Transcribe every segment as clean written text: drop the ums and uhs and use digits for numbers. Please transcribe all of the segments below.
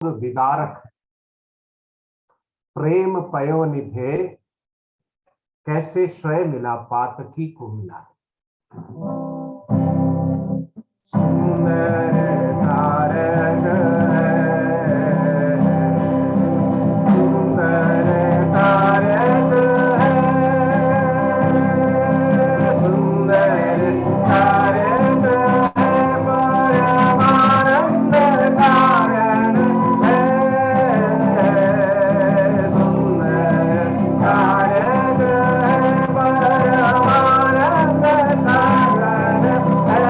विदारक प्रेम पयोनिधे कैसे स्वय मिला पातकी को मिला। सुंदर तारक सुंदर तारक सुंदर तारक परमानंद कारण है। सुंदर तारक परमानंद कारण है।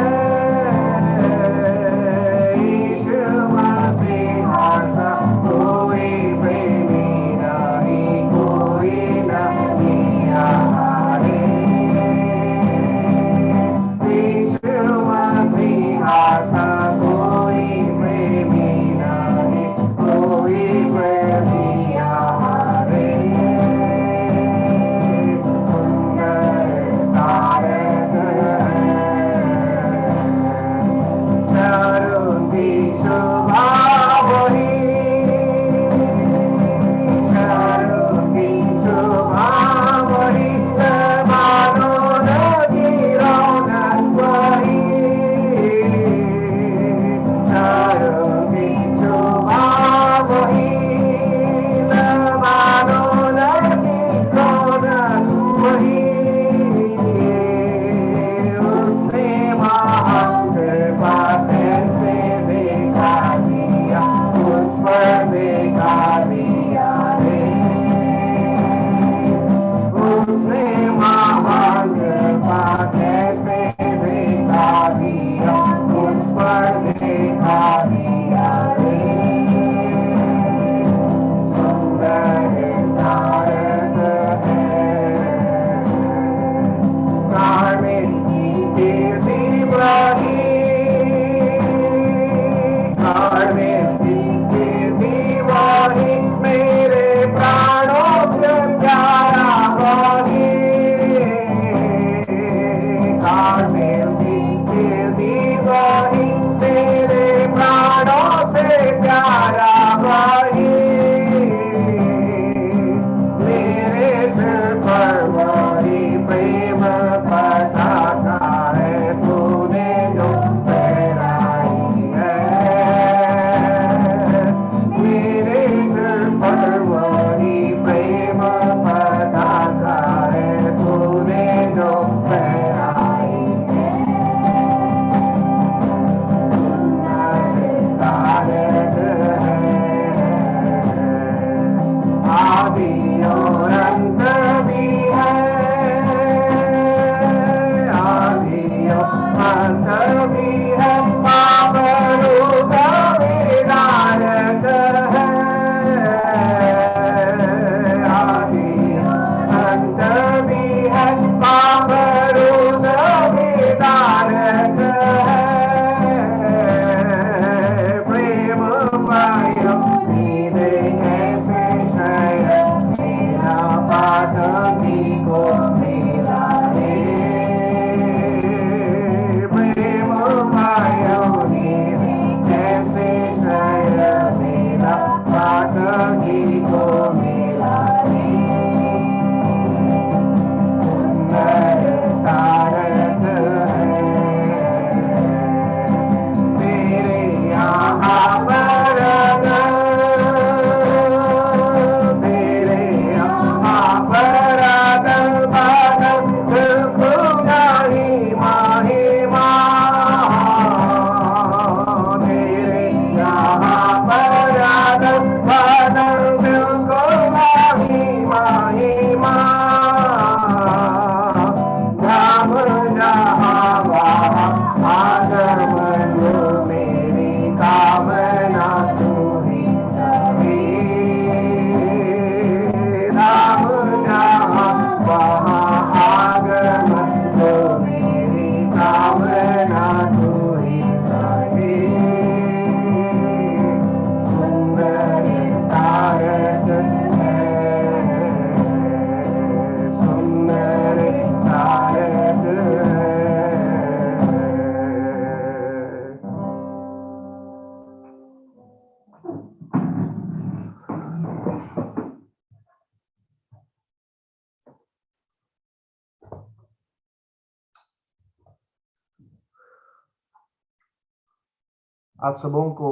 आप सबों को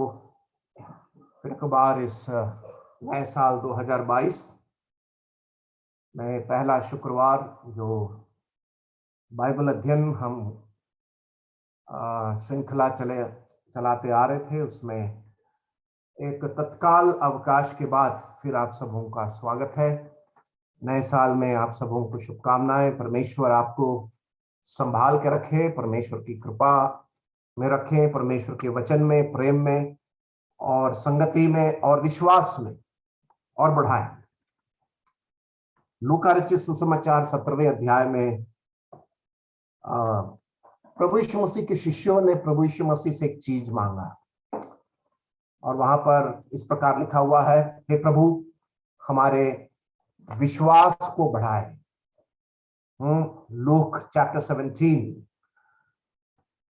फिर एक बार इस नए साल 2022 में पहला शुक्रवार जो बाइबल अध्ययन हम श्रृंखला चलाते आ रहे थे, उसमें एक तत्काल अवकाश के बाद फिर आप सबों का स्वागत है। नए साल में आप सबों को शुभकामनाएं। परमेश्वर आपको संभाल के रखे, परमेश्वर की कृपा में रखें, परमेश्वर के वचन में, प्रेम में और संगति में और विश्वास में और बढ़ाएं। लूका रचित सुसमाचार 17वें अध्याय में प्रभु यीशु मसीह के शिष्यों ने प्रभु यीशु मसीह से एक चीज मांगा और वहां पर इस प्रकार लिखा हुआ है, हे प्रभु हमारे विश्वास को बढ़ाए। लूक चैप्टर 17,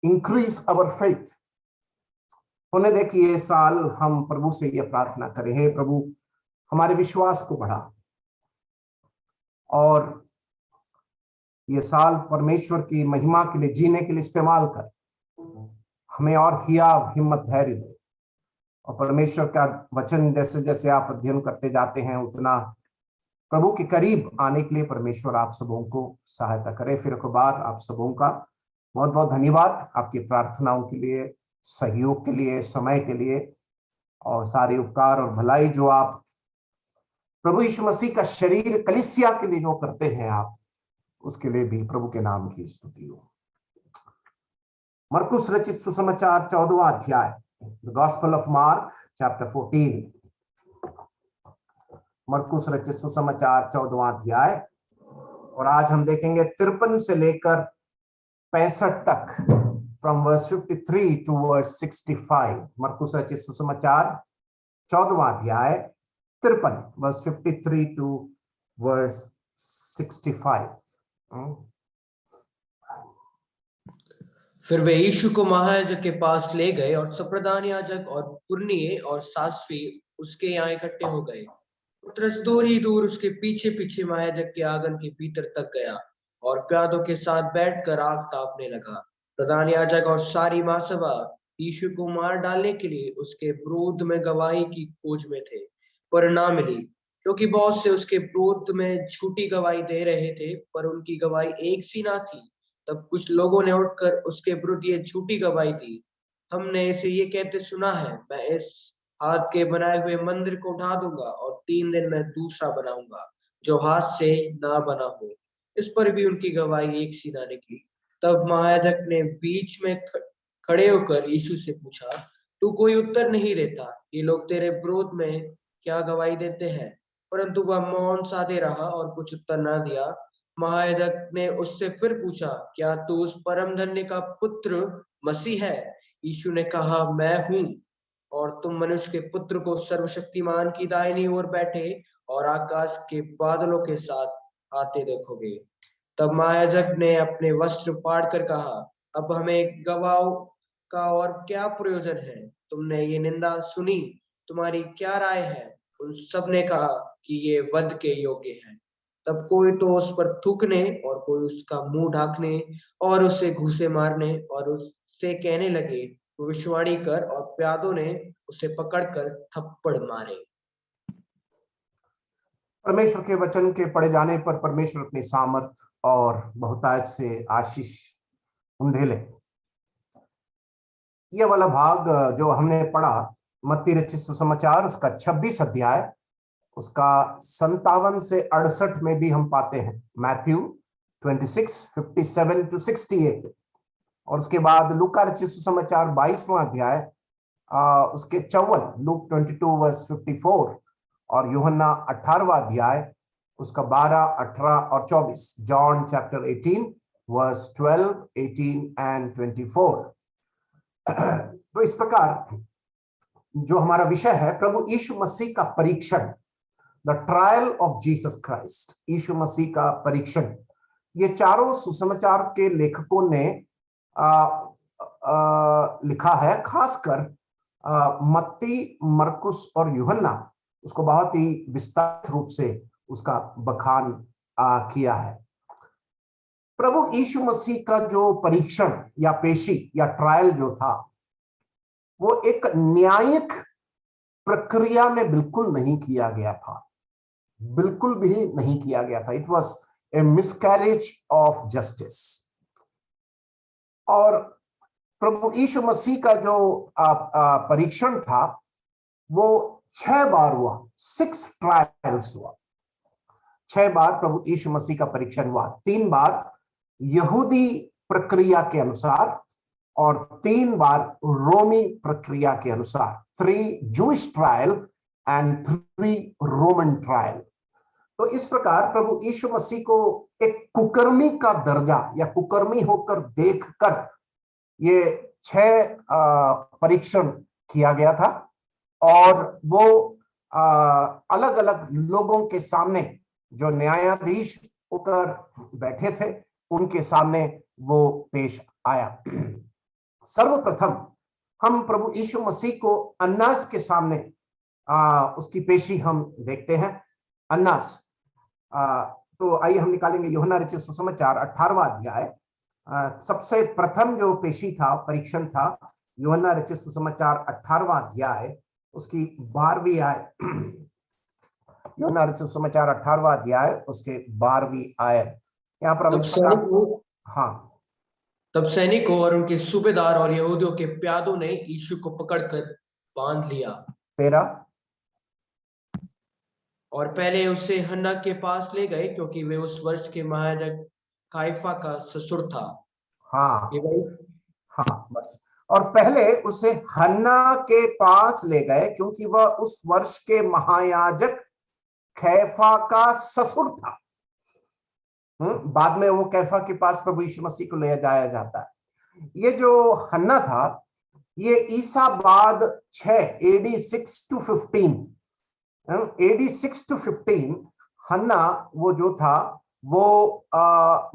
इंक्रीज अवर फेथ। होने दे कि ये साल हम प्रभु से ये प्रार्थना करें, हे प्रभु हमारे विश्वास को बढ़ा और ये साल परमेश्वर की महिमा के लिए जीने के लिए इस्तेमाल कर, हमें और हियाव हिम्मत धैर्य दे। और परमेश्वर का वचन जैसे जैसे आप अध्ययन करते जाते हैं उतना प्रभु के करीब आने के लिए परमेश्वर आप सबों को सहायता करे। फिर एक बार आप सबों का बहुत बहुत धन्यवाद आपकी प्रार्थनाओं के लिए, सहयोग के लिए, समय के लिए और सारे उपकार और भलाई जो आप प्रभु यीशु मसीह का शरीर कलीसिया के लिए जो करते हैं आप, उसके लिए भी प्रभु के नाम की स्तुति हो। मरकुस रचित सुसमाचार 14वां अध्याय, the gospel of mark chapter 14। मरकुस रचित सुसमाचार 14वां अध्याय और आज हम देखेंगे 53 से लेकर 65 तक, फ्रॉम वर्स 53 टू वर्स 65। मरकुस रचित सुसमाचार 14वां अध्याय 53 वर्स 53 टू वर्स 65। फिर वे यीशु को महायाजक के पास ले गए और प्रधान याजक और पुरनिये और शास्त्री उसके यहाँ इकट्ठे हो गए। पतरस दूर ही दूर उसके पीछे पीछे महायाजक के आंगन के भीतर तक गया और प्यादों के साथ बैठकर आग तापने लगा। प्रधान याजक और सारी महासभा यीशु को मार डालने के लिए उसके विरोध में गवाही की खोज में थे, पर ना मिली, क्योंकि बहुत से उसके विरोध में झूठी गवाही दे रहे थे, पर उनकी गवाही एक सी ना थी। तब कुछ लोगों ने उठकर उसके विरुद्ध ये झूठी गवाही दी, हमने इसे ये कहते सुना है, मैं इस हाथ के बनाए हुए मंदिर को उठा दूंगा और 3 दिन में दूसरा बनाऊंगा जो हाथ से ना बना हो। इस पर भी उनकी गवाही एक सी ना निकली। तब महायाजक ने बीच में खड़े होकर यीशु से पूछा, तू कोई उत्तर नहीं देता? ये लोग तेरे विरोध में क्या गवाही देते हैं? परंतु वह मौन साधे रहा और कुछ उत्तर ना दिया। महायाजक ने उससे फिर पूछा, क्या तू उस परम धन्य का पुत्र मसीह है? यीशु ने कहा, मैं हूँ, और तुम मनुष्य के पुत्र को सर्वशक्तिमान की दाहिनी ओर बैठे और आकाश के बादलों के साथ आते देखोगे। तब महायाजक ने अपने वस्त्र फाड़ कर कहा, अब हमें गवाह का और क्या प्रयोजन है? तुमने ये निंदा सुनी, तुम्हारी क्या राय है? उन सब ने कहा कि ये वध के योग्य है। तब कोई तो उस पर थूकने और कोई उसका मुंह ढांकने और उससे घूंसे मारने और उससे कहने लगे, भविष्यवाणी कर, और प्यादों ने उसे पकड़कर थप्पड़ मारे। परमेश्वर के वचन के पढ़े जाने पर परमेश्वर अपनी सामर्थ और बहुतायत से आशीष उंडेले। यह वाला भाग जो हमने पढ़ा मत्ती रचित सुसमाचार उसका 26 अध्याय, उसका 57 से 68 में भी हम पाते हैं। Matthew 26 57 to 68। और उसके बाद लूका रचित सुसमाचार 22वां अध्याय उसके 54, लूक 22 वर्स 54, और यूहन्ना 18वां अध्याय उसका 12, 18 और 24। John chapter 18 verse 12, 18 and 24। तो इस प्रकार जो हमारा विषय है प्रभु यीशु मसीह का परीक्षण, the trial of Jesus Christ, Yeshu Masih का परीक्षण, ये चारों सुसमाचार के लेखकों ने लिखा है। खासकर मत्ती, मरकुस और यूहन्ना उसको बहुत ही विस्तारित रूप से उसका बखान किया है। प्रभु यीशु मसीह का जो परीक्षण या पेशी या ट्रायल जो था, वो एक न्यायिक प्रक्रिया में बिल्कुल नहीं किया गया था, बिल्कुल भी नहीं किया गया था। It was a miscarriage of justice. और प्रभु यीशु मसीह का जो परीक्षण था वो 6 बार हुआ, 6 ट्रायल्स हुआ। 6 बार प्रभु यीशु मसीह का परीक्षण हुआ। 3 बार यहूदी प्रक्रिया के अनुसार और 3 बार रोमी प्रक्रिया के अनुसार। 3 Jewish trial and 3 Roman trial. तो इस प्रकार प्रभु यीशु मसीह को एक कुकर्मी का दर्जा या कुकर्मी होकर देखकर ये 6 परीक्षण किया गया था। और वो अलग अलग लोगों के सामने, जो न्यायाधीश होकर बैठे थे, उनके सामने वो पेश आया। सर्वप्रथम हम प्रभु यीशु मसीह को अन्नास के सामने उसकी पेशी हम देखते हैं। अन्नास, तो आइए हम निकालेंगे यूहन्ना रचित सुसमाचार 18वां अध्याय। सबसे प्रथम जो पेशी था, परीक्षण था, यूहन्ना रचित सुसमाचार 18वां अध्याय, उसकी 12वीं आय। यूहन्ना रचित सुसमाचार 18वां अध्याय, उसके 12वीं आय। यहाँ पर हम इस प्रकार, तब सैनिकों और उनके सूबेदार और यहूदियों के प्यादों ने यीशु को पकड़कर बांध लिया। 13। और पहले उसे हन्ना के पास ले गए, क्योंकि वे उस वर्ष के महायाजक काइफा का ससुर था। हाँ, हाँ, बस। और पहले उसे हन्ना के पास ले गए, क्योंकि वह उस वर्ष के महायाजक कैफा का ससुर था। बाद में वो कैफा के पास प्रभु यीशु मसीह को ले जाया जाता है। ये जो हन्ना था, ये ईसा बाद 6 AD 6 to 15, AD 6 to 15 हन्ना वो जो था वो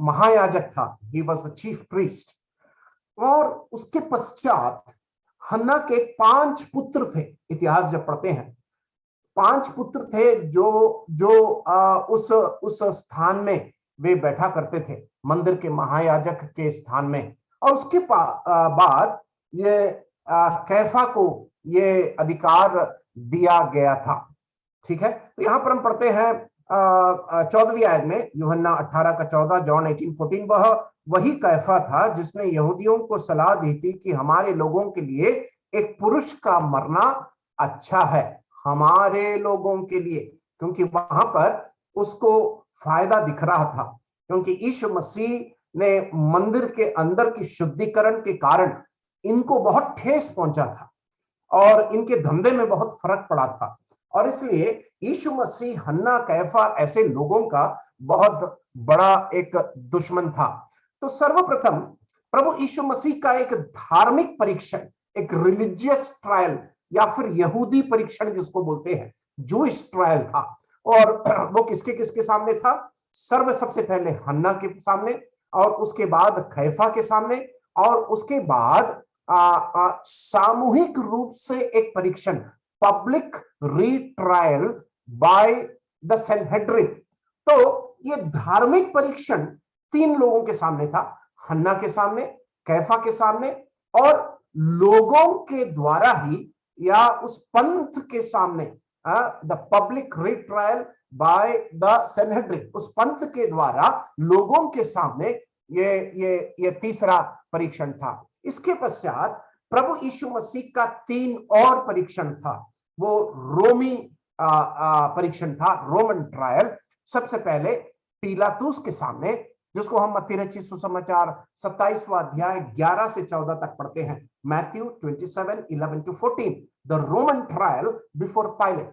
महायाजक था। He was the chief priest. और उसके पश्चात हन्ना के 5 पुत्र थे। इतिहास जब पढ़ते हैं, 5 पुत्र थे जो उस स्थान में वे बैठा करते थे, मंदिर के महायाजक के स्थान में। और उसके बाद ये कैफा को ये अधिकार दिया गया था। ठीक है, तो यहां पर हम पढ़ते हैं 14वीं आयत में, यूहन्ना 18 का 14, जॉन 18:14। वह वही कैफा था जिसने यहूदियों को सलाह दी थी कि हमारे लोगों के लिए एक पुरुष का मरना अच्छा है, हमारे लोगों के लिए, क्योंकि वहां पर उसको फायदा दिख रहा था। क्योंकि यीशु मसीह ने मंदिर के अंदर की शुद्धिकरण के कारण इनको बहुत ठेस पहुंचा था और इनके धंधे में बहुत फर्क पड़ा था। और इसलिए यीशु मसीह हन्ना कैफा ऐसे लोगों का बहुत बड़ा एक दुश्मन था। तो सर्वप्रथम प्रभु यीशु मसीह का एक धार्मिक परीक्षण, एक रिलीजियस ट्रायल या फिर यहूदी परीक्षण जिसको बोलते हैं, जूइश ट्रायल था। और वो किसके किसके सामने था? सबसे पहले हन्ना के सामने, और उसके बाद कैफा के सामने, और उसके बाद सामूहिक रूप से एक परीक्षण, public retrial by the Sanhedrin. तो ये धार्मिक परीक्षण 3 लोगों के सामने था, हन्ना के सामने, कैफा के सामने, और लोगों के द्वारा ही या उस पंथ के सामने, the public retrial by the Sanhedrin, उस पंथ के द्वारा लोगों के सामने ये तीसरा परीक्षण था। इसके पश्चात प्रभु यीशु मसीह का 3 और परीक्षण था, वो रोमी परीक्षण था, रोमन ट्रायल। सबसे पहले पिलातुस के सामने, जिसको हम मत्ती रचित सुसमाचार 27वां अध्याय 11 से 14 तक पढ़ते हैं, Matthew 27:11-14, the Roman trial before pilot.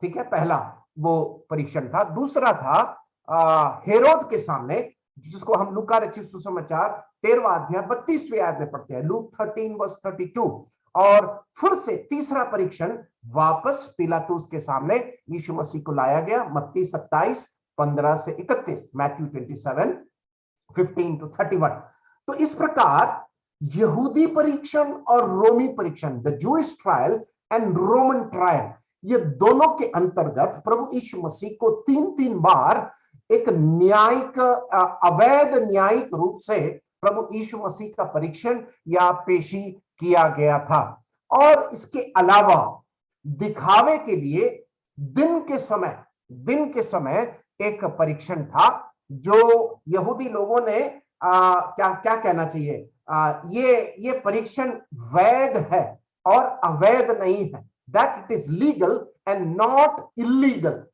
ठीक है, पहला वो परीक्षण था। दूसरा था हेरोद के सामने, जिसको हम लूका रचित सुसमाचार 13वां अध्याय 32वीं आयत में पढ़ते हैं, लूक 13:32। और फिर से तीसरा परीक्षण वापस पिलातुस के सामने यीशु मसीह को लाया गया, मत्ती 27:15-31, मैथ्यू 27:15-31। तो इस प्रकार यहूदी परीक्षण और रोमी परीक्षण, the Jewish trial and Roman trial, ये दोनों के अंतर्गत प्रभु यीशु मसीह को 3-3 बार एक न्यायिक, अवैध न्यायिक रूप से प्रभु यीशु मसीह का परीक्षण या पेशी किया गया था। और इसके अलावा दिखावे के लिए दिन के समय एक परीक्षण था जो यहूदी लोगों ने क्या क्या कहना चाहिए, ये परीक्षण वैध है और अवैध नहीं है, that it is legal and not illegal.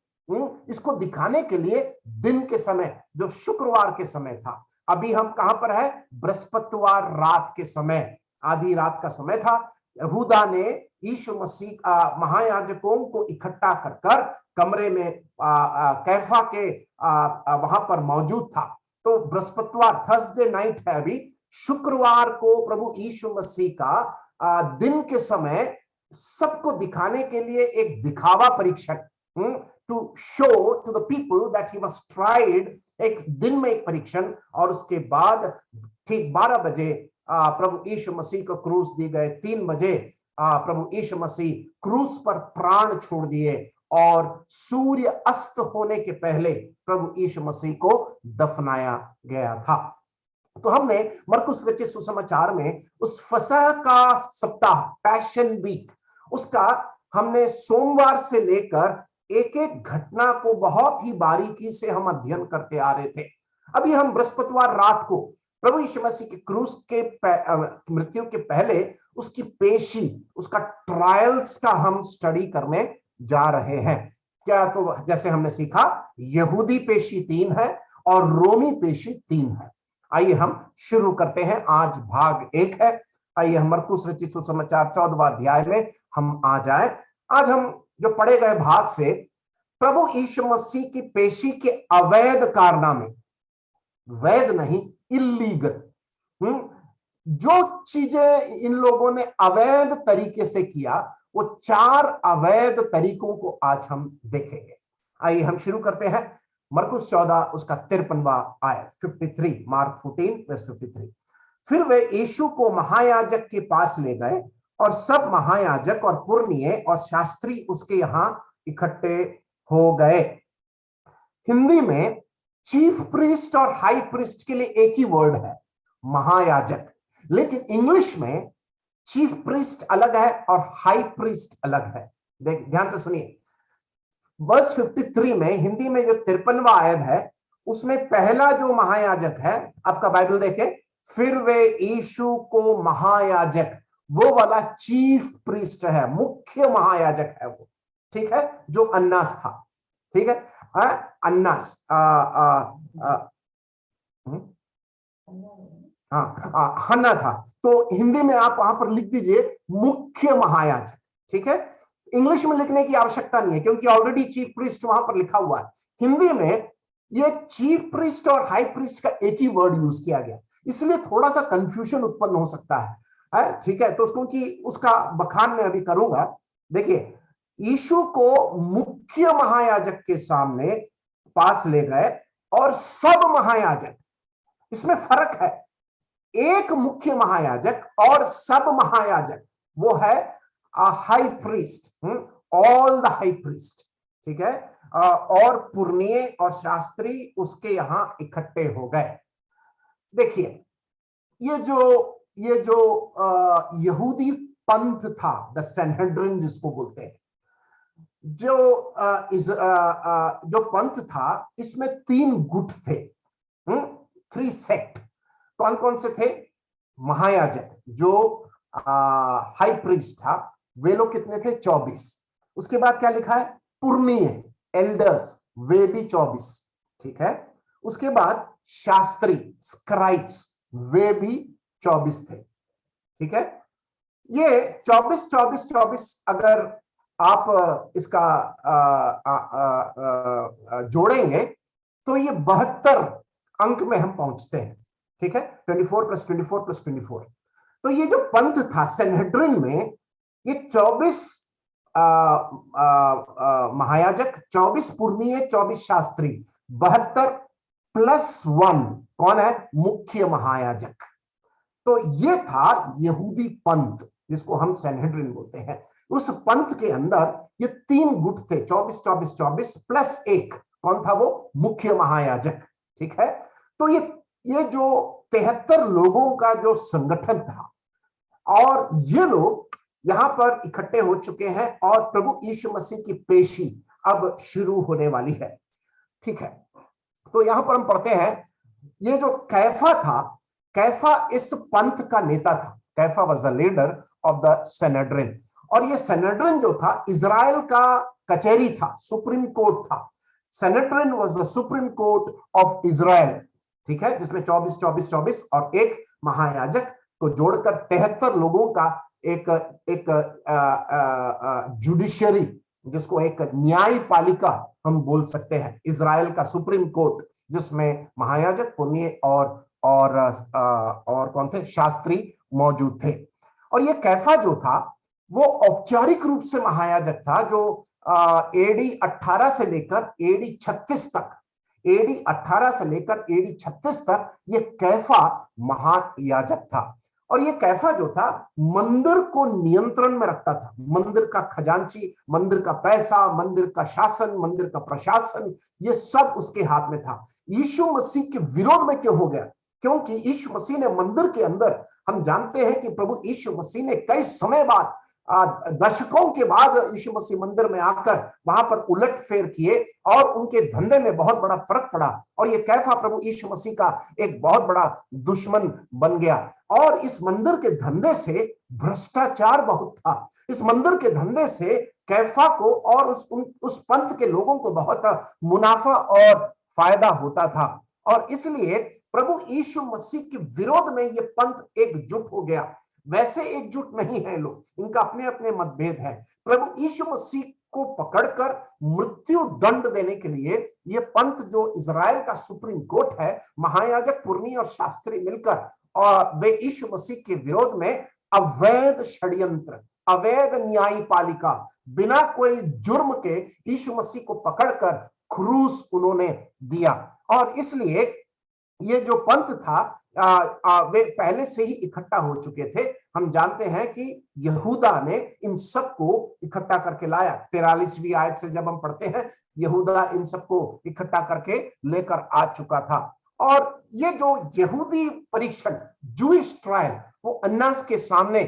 इसको दिखाने के लिए दिन के समय, जो शुक्रवार के समय था, अभी हम कहां पर है, बृहस्पतिवार रात के समय, आधी रात का समय था। यहूदा ने यीशु मसीह महायाजकों को इकट्ठा कर कमरे में कैफा के वहां पर मौजूद था। तो बृहस्पतिवार, थर्सडे नाइट है अभी, शुक्रवार को प्रभु यीशु मसीह का दिन के समय सबको दिखाने के लिए एक दिखावा परीक्षण, to show to the people that he was tried, एक दिन में एक परीक्षण। और उसके बाद ठीक 12 बजे प्रभु यीशु मसीह को क्रूस दी गए, 3 बजे प्रभु यीशु मसीह क्रूस पर प्राण छोड़ दिए और सूर्य अस्त होने के पहले प्रभु यीशु मसीह को दफनाया गया था। तो हमने मरकुस रचित सुसमाचार में उस फसह का सप्ताह, पैशन वीक, उसका हमने सोमवार से लेकर एक एक घटना को बहुत ही बारीकी से हम अध्ययन करते आ रहे थे। अभी हम बृहस्पतिवार रात को प्रभु यीशु मसीह के क्रूस के मृत्यु के पहले उसकी पेशी, उसका ट्रायल्स का हम स्टडी करने जा रहे हैं। क्या, तो जैसे हमने सीखा, यहूदी पेशी 3 है और रोमी पेशी 3 है। आइए हम शुरू करते हैं। आज भाग 1 है। आइए हम मरकुस रचित सुसमाचार 14वां अध्याय में हम आ जाए। आज हम जो पढ़े गए भाग से प्रभु यीशु मसीह की पेशी के अवैध कारनामे, वैध नहीं, इल्लीगल, जो चीजें इन लोगों ने अवैध तरीके से किया, वो 4 अवैध तरीकों को आज हम देखेंगे। आइए हम शुरू करते हैं। मरकुस 14 उसका 53वां आयत, 53, मार्क 14 वर्स 53। फिर वे यीशु को महायाजक के पास ले गए और सब महायाजक और पुरनिये और शास्त्री उसके यहां इकट्ठे हो गए। हिंदी में चीफ प्रीस्ट और हाई प्रीस्ट के लिए एक ही वर्ड है, महायाजक, लेकिन इंग्लिश में चीफ प्रीस्ट अलग है और हाई प्रीस्ट अलग है। ध्यान से सुनिए, वर्स 53 में, हिंदी में जो 53वां आयत है, उसमें पहला जो महायाजक है, आपका बाइबल देखें, फिर वे यीशु को महायाजक, वो वाला चीफ प्रीस्ट है, मुख्य महायाजक है वो, ठीक है, जो अन्नास था, ठीक है, अन्नास, हन्ना था। तो हिंदी में आप वहां पर लिख दीजिए मुख्य महायाजक, ठीक है। इंग्लिश में लिखने की आवश्यकता नहीं है क्योंकि ऑलरेडी चीफ प्रीस्ट वहां पर लिखा हुआ है। हिंदी में ये चीफ प्रीस्ट और हाई प्रीस्ट का एक ही वर्ड यूज किया गया, इसलिए थोड़ा सा कंफ्यूजन उत्पन्न हो सकता है, ठीक है। तो क्योंकि उसका बखान मैं अभी करूंगा। देखिए, यीशु को मुख्य महायाजक के सामने पास ले गए और सब महायाजक, इसमें फर्क है, एक मुख्य महायाजक और सब महायाजक, वो है high priest, all the high priest, ठीक है, और पुरनिये और शास्त्री उसके यहां इकट्ठे हो गए। देखिए, ये जो यहूदी पंथ था, द सैनहेड्रिन जिसको बोलते हैं, जो पंथ था, इसमें 3 गुट थे, 3 सेक्ट। कौन कौन से थे? महायाजक, जो हाई प्रीस्ट था, वे लोग कितने थे? 24। उसके बाद क्या लिखा है? पुरनिये, एल्डर्स, वे भी 24, ठीक है। उसके बाद शास्त्री, स्क्राइब्स, वे भी 24 थे, ठीक है। ये 24 24 24 अगर आप इसका जोड़ेंगे तो ये 72 अंक में हम पहुंचते हैं, ठीक है। 24 + 24 + 24। तो ये जो पंथ था सैनहेड्रिन में, ये 24 महायाजक, 24 पुरनिये, 24 शास्त्री, 72 + 1 कौन है? मुख्य महायाजक। तो ये था यहूदी पंथ जिसको हम सैनहेड्रिन बोलते हैं। उस पंथ के अंदर ये 3 गुट थे, 24 24 24 + 1, कौन था वो? मुख्य महायाजक, ठीक है। तो ये जो 73 लोगों का जो संगठन था, और ये लोग यहां पर इकट्ठे हो चुके हैं और प्रभु यीशु मसीह की पेशी अब शुरू होने वाली है। ठीक है, तो यहां पर हम पढ़ते हैं, ये जो कैफा था, कैफा इस पंथ का नेता था। Caiaphas was the leader of the Sanhedrin, और ये सेनेड्रिन जो था इजराइल का कचहरी था, सुप्रीम कोर्ट था। Sanhedrin was the supreme court of Israel, ठीक है, जिसमें 24 24 24 और एक महायाजक को जोड़कर 73 लोगों का एक एक जुडिशरी, जिसको एक न्यायपालिका हम बोल सकते हैं, इजराइल का सुप्रीम कोर्ट, जिसमें महायाजक, पुण्य और कौन थे, शास्त्री मौजूद थे। और ये कैफा जो था वो औपचारिक रूप से महायाजक था, जो एडी 18 से लेकर एडी 36 तक, एडी 18 से लेकर एडी 36 तक ये कैफा महायाजक था। और ये कैफा जो था मंदिर को नियंत्रण में रखता था, मंदिर का खजांची, मंदिर का पैसा, मंदिर का शासन, मंदिर का प्रशासन, ये सब उसके हाथ में था। यीशु मसीह के विरोध में क्यों हो गया? क्योंकि यीशु मसीह ने मंदिर के अंदर, हम जानते हैं कि प्रभु यीशु मसीह ने कई समय बाद, दशकों के बाद यीशु मसीह मंदिर में आकर वहां पर उलट फेर किए और उनके धंधे में बहुत बड़ा फर्क पड़ा। और ये कैफा प्रभु यीशु मसीह का एक बहुत बड़ा दुश्मन बन गया। और इस मंदिर के धंधे से भ्रष्टाचार बहुत था। इस मंदिर के धंधे से कैफा को और उस पंथ के लोगों को बहुत मुनाफा और फायदा होता था। और इसलिए प्रभु यीशु मसीह के विरोध में ये पंथ एकजुट हो गया। वैसे एकजुट नहीं है लोग, इनका अपने अपने मतभेद है। प्रभु यीशु मसीह को पकड़कर मृत्यु दंड देने के लिए ये पंथ, जो इजराइल का सुप्रीम कोर्ट है, महायाजक, पुरनी और शास्त्री मिलकर, और वे यीशु मसीह के विरोध में अवैध षड्यंत्र, अवैध न्यायपालिका, बिना कोई जुर्म के यीशु मसीह को पकड़कर क्रूस उन्होंने दिया। और इसलिए ये जो पंथ था, वे पहले से ही इकट्ठा हो चुके थे। हम जानते हैं कि यहूदा ने इन सबको इकट्ठा करके लाया। 43वीं आयत से जब हम पढ़ते हैं, यहूदा इन सबको इकट्ठा करके लेकर आ चुका था। और ये जो यहूदी परीक्षण, जूइश ट्रायल, वो अन्नास के सामने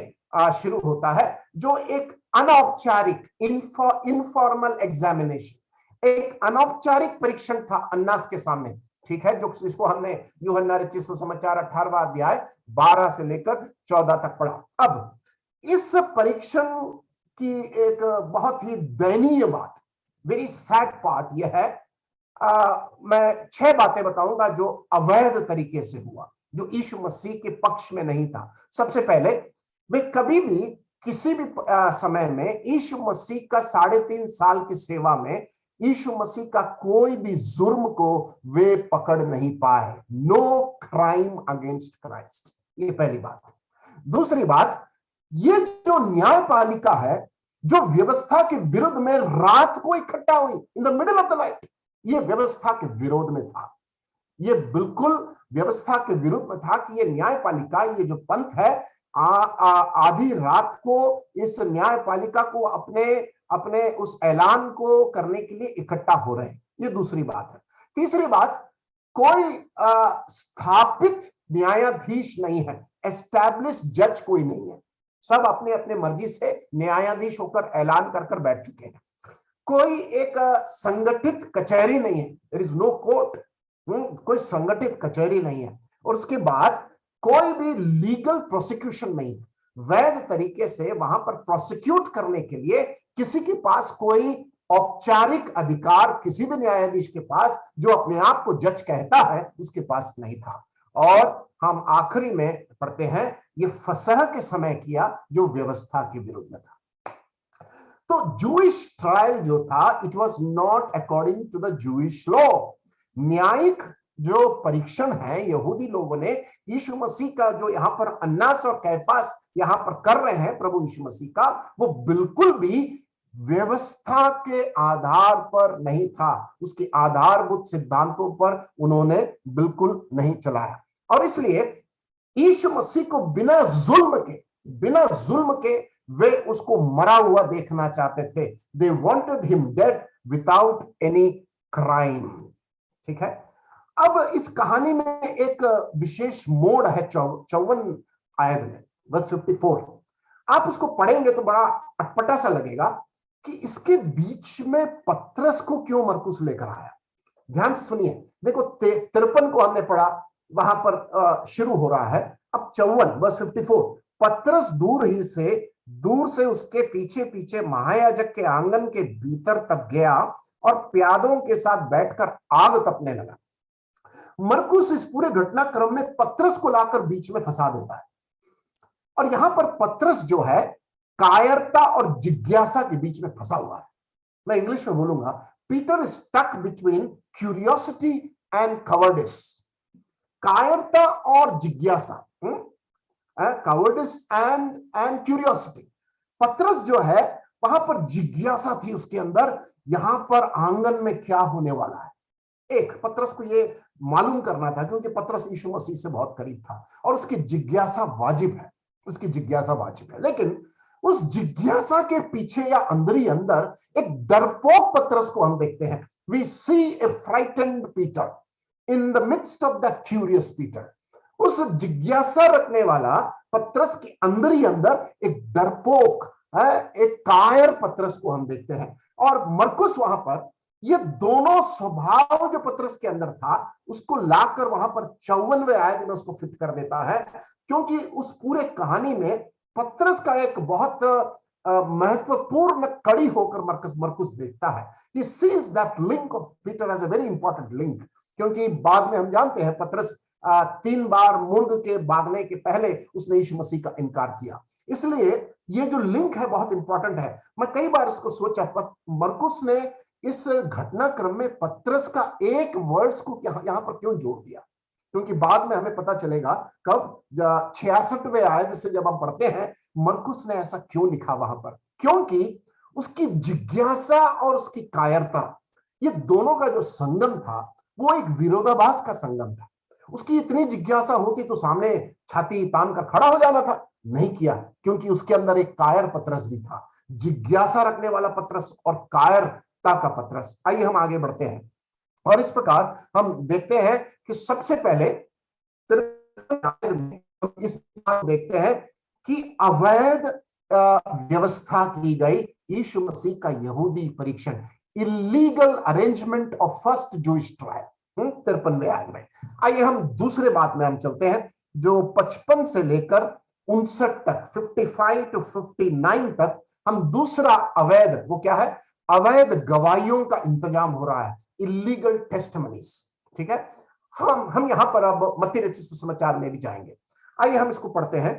शुरू होता है, जो एक अनौपचारिक इनफॉर्मल एग्जामिनेशन, एक अनौपचारिक परीक्षण था अन्नास के सामने। ठीक है, जो इसको हमने यूहन्ना रचित सुसमाचार 18वां अध्याय 12 से लेकर 14 तक पढ़ा। अब इस परीक्षण की एक बहुत ही दयनीय बात, वेरी सैड पार्ट यह है, मैं 6 बातें बताऊंगा जो अवैध तरीके से हुआ, जो यीशु मसीह के पक्ष में नहीं था। सबसे पहले, वे कभी भी किसी भी समय में यीशु मसीह का 3.5 साल की सेवा में यीशु मसीह का कोई भी जुर्म को वे पकड़ नहीं पाए। नो क्राइम अगेंस्ट क्राइस्ट, ये पहली बात। दूसरी बात, ये जो न्यायपालिका है, जो व्यवस्था के विरुद्ध में रात को इकट्ठा हुई, in the middle of the night, ये व्यवस्था के विरोध में था। ये बिल्कुल व्यवस्था के विरुद्ध में था कि ये न्यायपालिका, ये जो पंथ है, आधी रात को इस न्यायपालिका को अपने उस ऐलान को करने के लिए इकट्ठा हो रहे हैं। ये दूसरी बात है। तीसरी बात, कोई स्थापित न्यायाधीश नहीं है, एस्टैब्लिश जज कोई नहीं है। सब अपने अपने मर्जी से न्यायाधीश होकर ऐलान कर बैठ चुके हैं। कोई एक संगठित कचहरी नहीं है, देयर इज नो कोर्ट, कोई संगठित कचहरी नहीं है। और उसके बाद कोई भी लीगल प्रोसिक्यूशन नहीं, वैध तरीके से वहां पर प्रोसिक्यूट करने के लिए किसी के पास कोई औपचारिक अधिकार, किसी भी न्यायाधीश के पास जो अपने आप को जज कहता है, उसके पास नहीं था। और हम आखिरी में पढ़ते हैं, ये फसह के समय किया जो व्यवस्था के विरुद्ध में था। तो जूइश ट्रायल जो था, it was not according to the Jewish law. न्यायिक जो परीक्षण है यहूदी लोगों ने यीशु मसीह का, जो यहां पर अन्नास और कैफास यहां पर कर रहे हैं प्रभु यीशु मसीह का, वो बिल्कुल भी व्यवस्था के आधार पर नहीं था। उसके आधारभूत सिद्धांतों पर उन्होंने बिल्कुल नहीं चलाया। और इसलिए यीशु मसीह को बिना जुल्म के वे उसको मरा हुआ देखना चाहते थे। They wanted him dead without any crime. ठीक है, अब इस कहानी में एक विशेष मोड़ है 54 आयत में, वर्स 54। आप उसको पढ़ेंगे तो बड़ा अटपटा सा लगेगा कि इसके बीच में पतरस को क्यों मरकुस लेकर आया। ध्यान से सुनिए, देखो 53 को हमने पढ़ा, वहां पर शुरू हो रहा है। अब 54 वर्स 54, पतरस दूर से उसके पीछे पीछे महायाजक के आंगन के भीतर तक गया और प्यादों के साथ बैठकर आग तपने लगा। मरकुस इस पूरे घटनाक्रम में पतरस को लाकर बीच में फंसा देता है, और यहां पर पतरस जो है कायरता और जिज्ञासा के बीच में फंसा हुआ है। मैं इंग्लिश में बोलूंगा, Peter is stuck between curiosity and cowardice. कायरता और जिज्ञासा, कवर्डिस एंड क्यूरियोसिटी। पतरस जो है वहां पर जिज्ञासा थी उसके अंदर, यहां पर आंगन में क्या होने वाला है। एक, पतरस को यह मालूम करना था क्योंकि पतरस यीशु मसीह से बहुत करीब था और उसकी जिज्ञासा वाजिब है, लेकिन उस जिज्ञासा के पीछे या अंदर ही अंदर एक डरपोक पतरस को हम देखते हैं। We see a frightened Peter in the midst of that curious Peter. उस जिज्ञासा रखने वाला पतरस के अंदर ही अंदर एक डरपोक है, एक कायर पतरस को हम देखते हैं। और मरकुस वहां पर ये दोनों स्वभाव जो पतरस के अंदर था उसको लाकर वहां पर 54वें आयत में उसको फिट कर देता है, क्योंकि उस पूरे कहानी में पतरस का एक बहुत महत्वपूर्ण कड़ी होकर मरकुस देखता है। He sees that link of Peter as a very important link, क्योंकि बाद में हम जानते हैं पतरस 3 बार मुर्ग के भागने के पहले उसने यीशु मसीह का इनकार किया। इसलिए ये जो लिंक है बहुत इंपॉर्टेंट है। मैं कई बार इसको सोचा, मरकुस ने इस घटनाक्रम में पतरस का एक वर्ड्स को यहां पर क्यों जोड़ दिया, क्योंकि बाद में हमें पता चलेगा कब 66वें आयत से जब हम पढ़ते हैं मरकुस ने ऐसा क्यों लिखा वहां पर, क्योंकि उसकी जिज्ञासा और उसकी कायरता, ये दोनों का जो संगम था वो एक विरोधाभास का संगम था। उसकी इतनी जिज्ञासा होती तो सामने छाती तान कर खड़ा हो जाना था, नहीं किया, क्योंकि उसके अंदर एक कायर पतरस भी था, जिज्ञासा रखने वाला पतरस और कायरता का पतरस। आइए हम आगे बढ़ते हैं और इस प्रकार हम देखते हैं कि सबसे पहले इस देखते हैं कि अवैध व्यवस्था की गई यीशु मसीह का यहूदी परीक्षण, illegal arrangement of first Jewish trial, 53वें आयत में। आइए हम दूसरे बात में हम चलते हैं जो 55 से लेकर 59 तक, 55 to 59 तक हम दूसरा अवैध, वो क्या है, अवैध गवाहियों का इंतजाम हो रहा है, इलीगल टेस्टिमनीज। ठीक है, हम यहां पर अब मत्ती रचित सुसमाचार में भी जाएंगे। आइए हम इसको पढ़ते हैं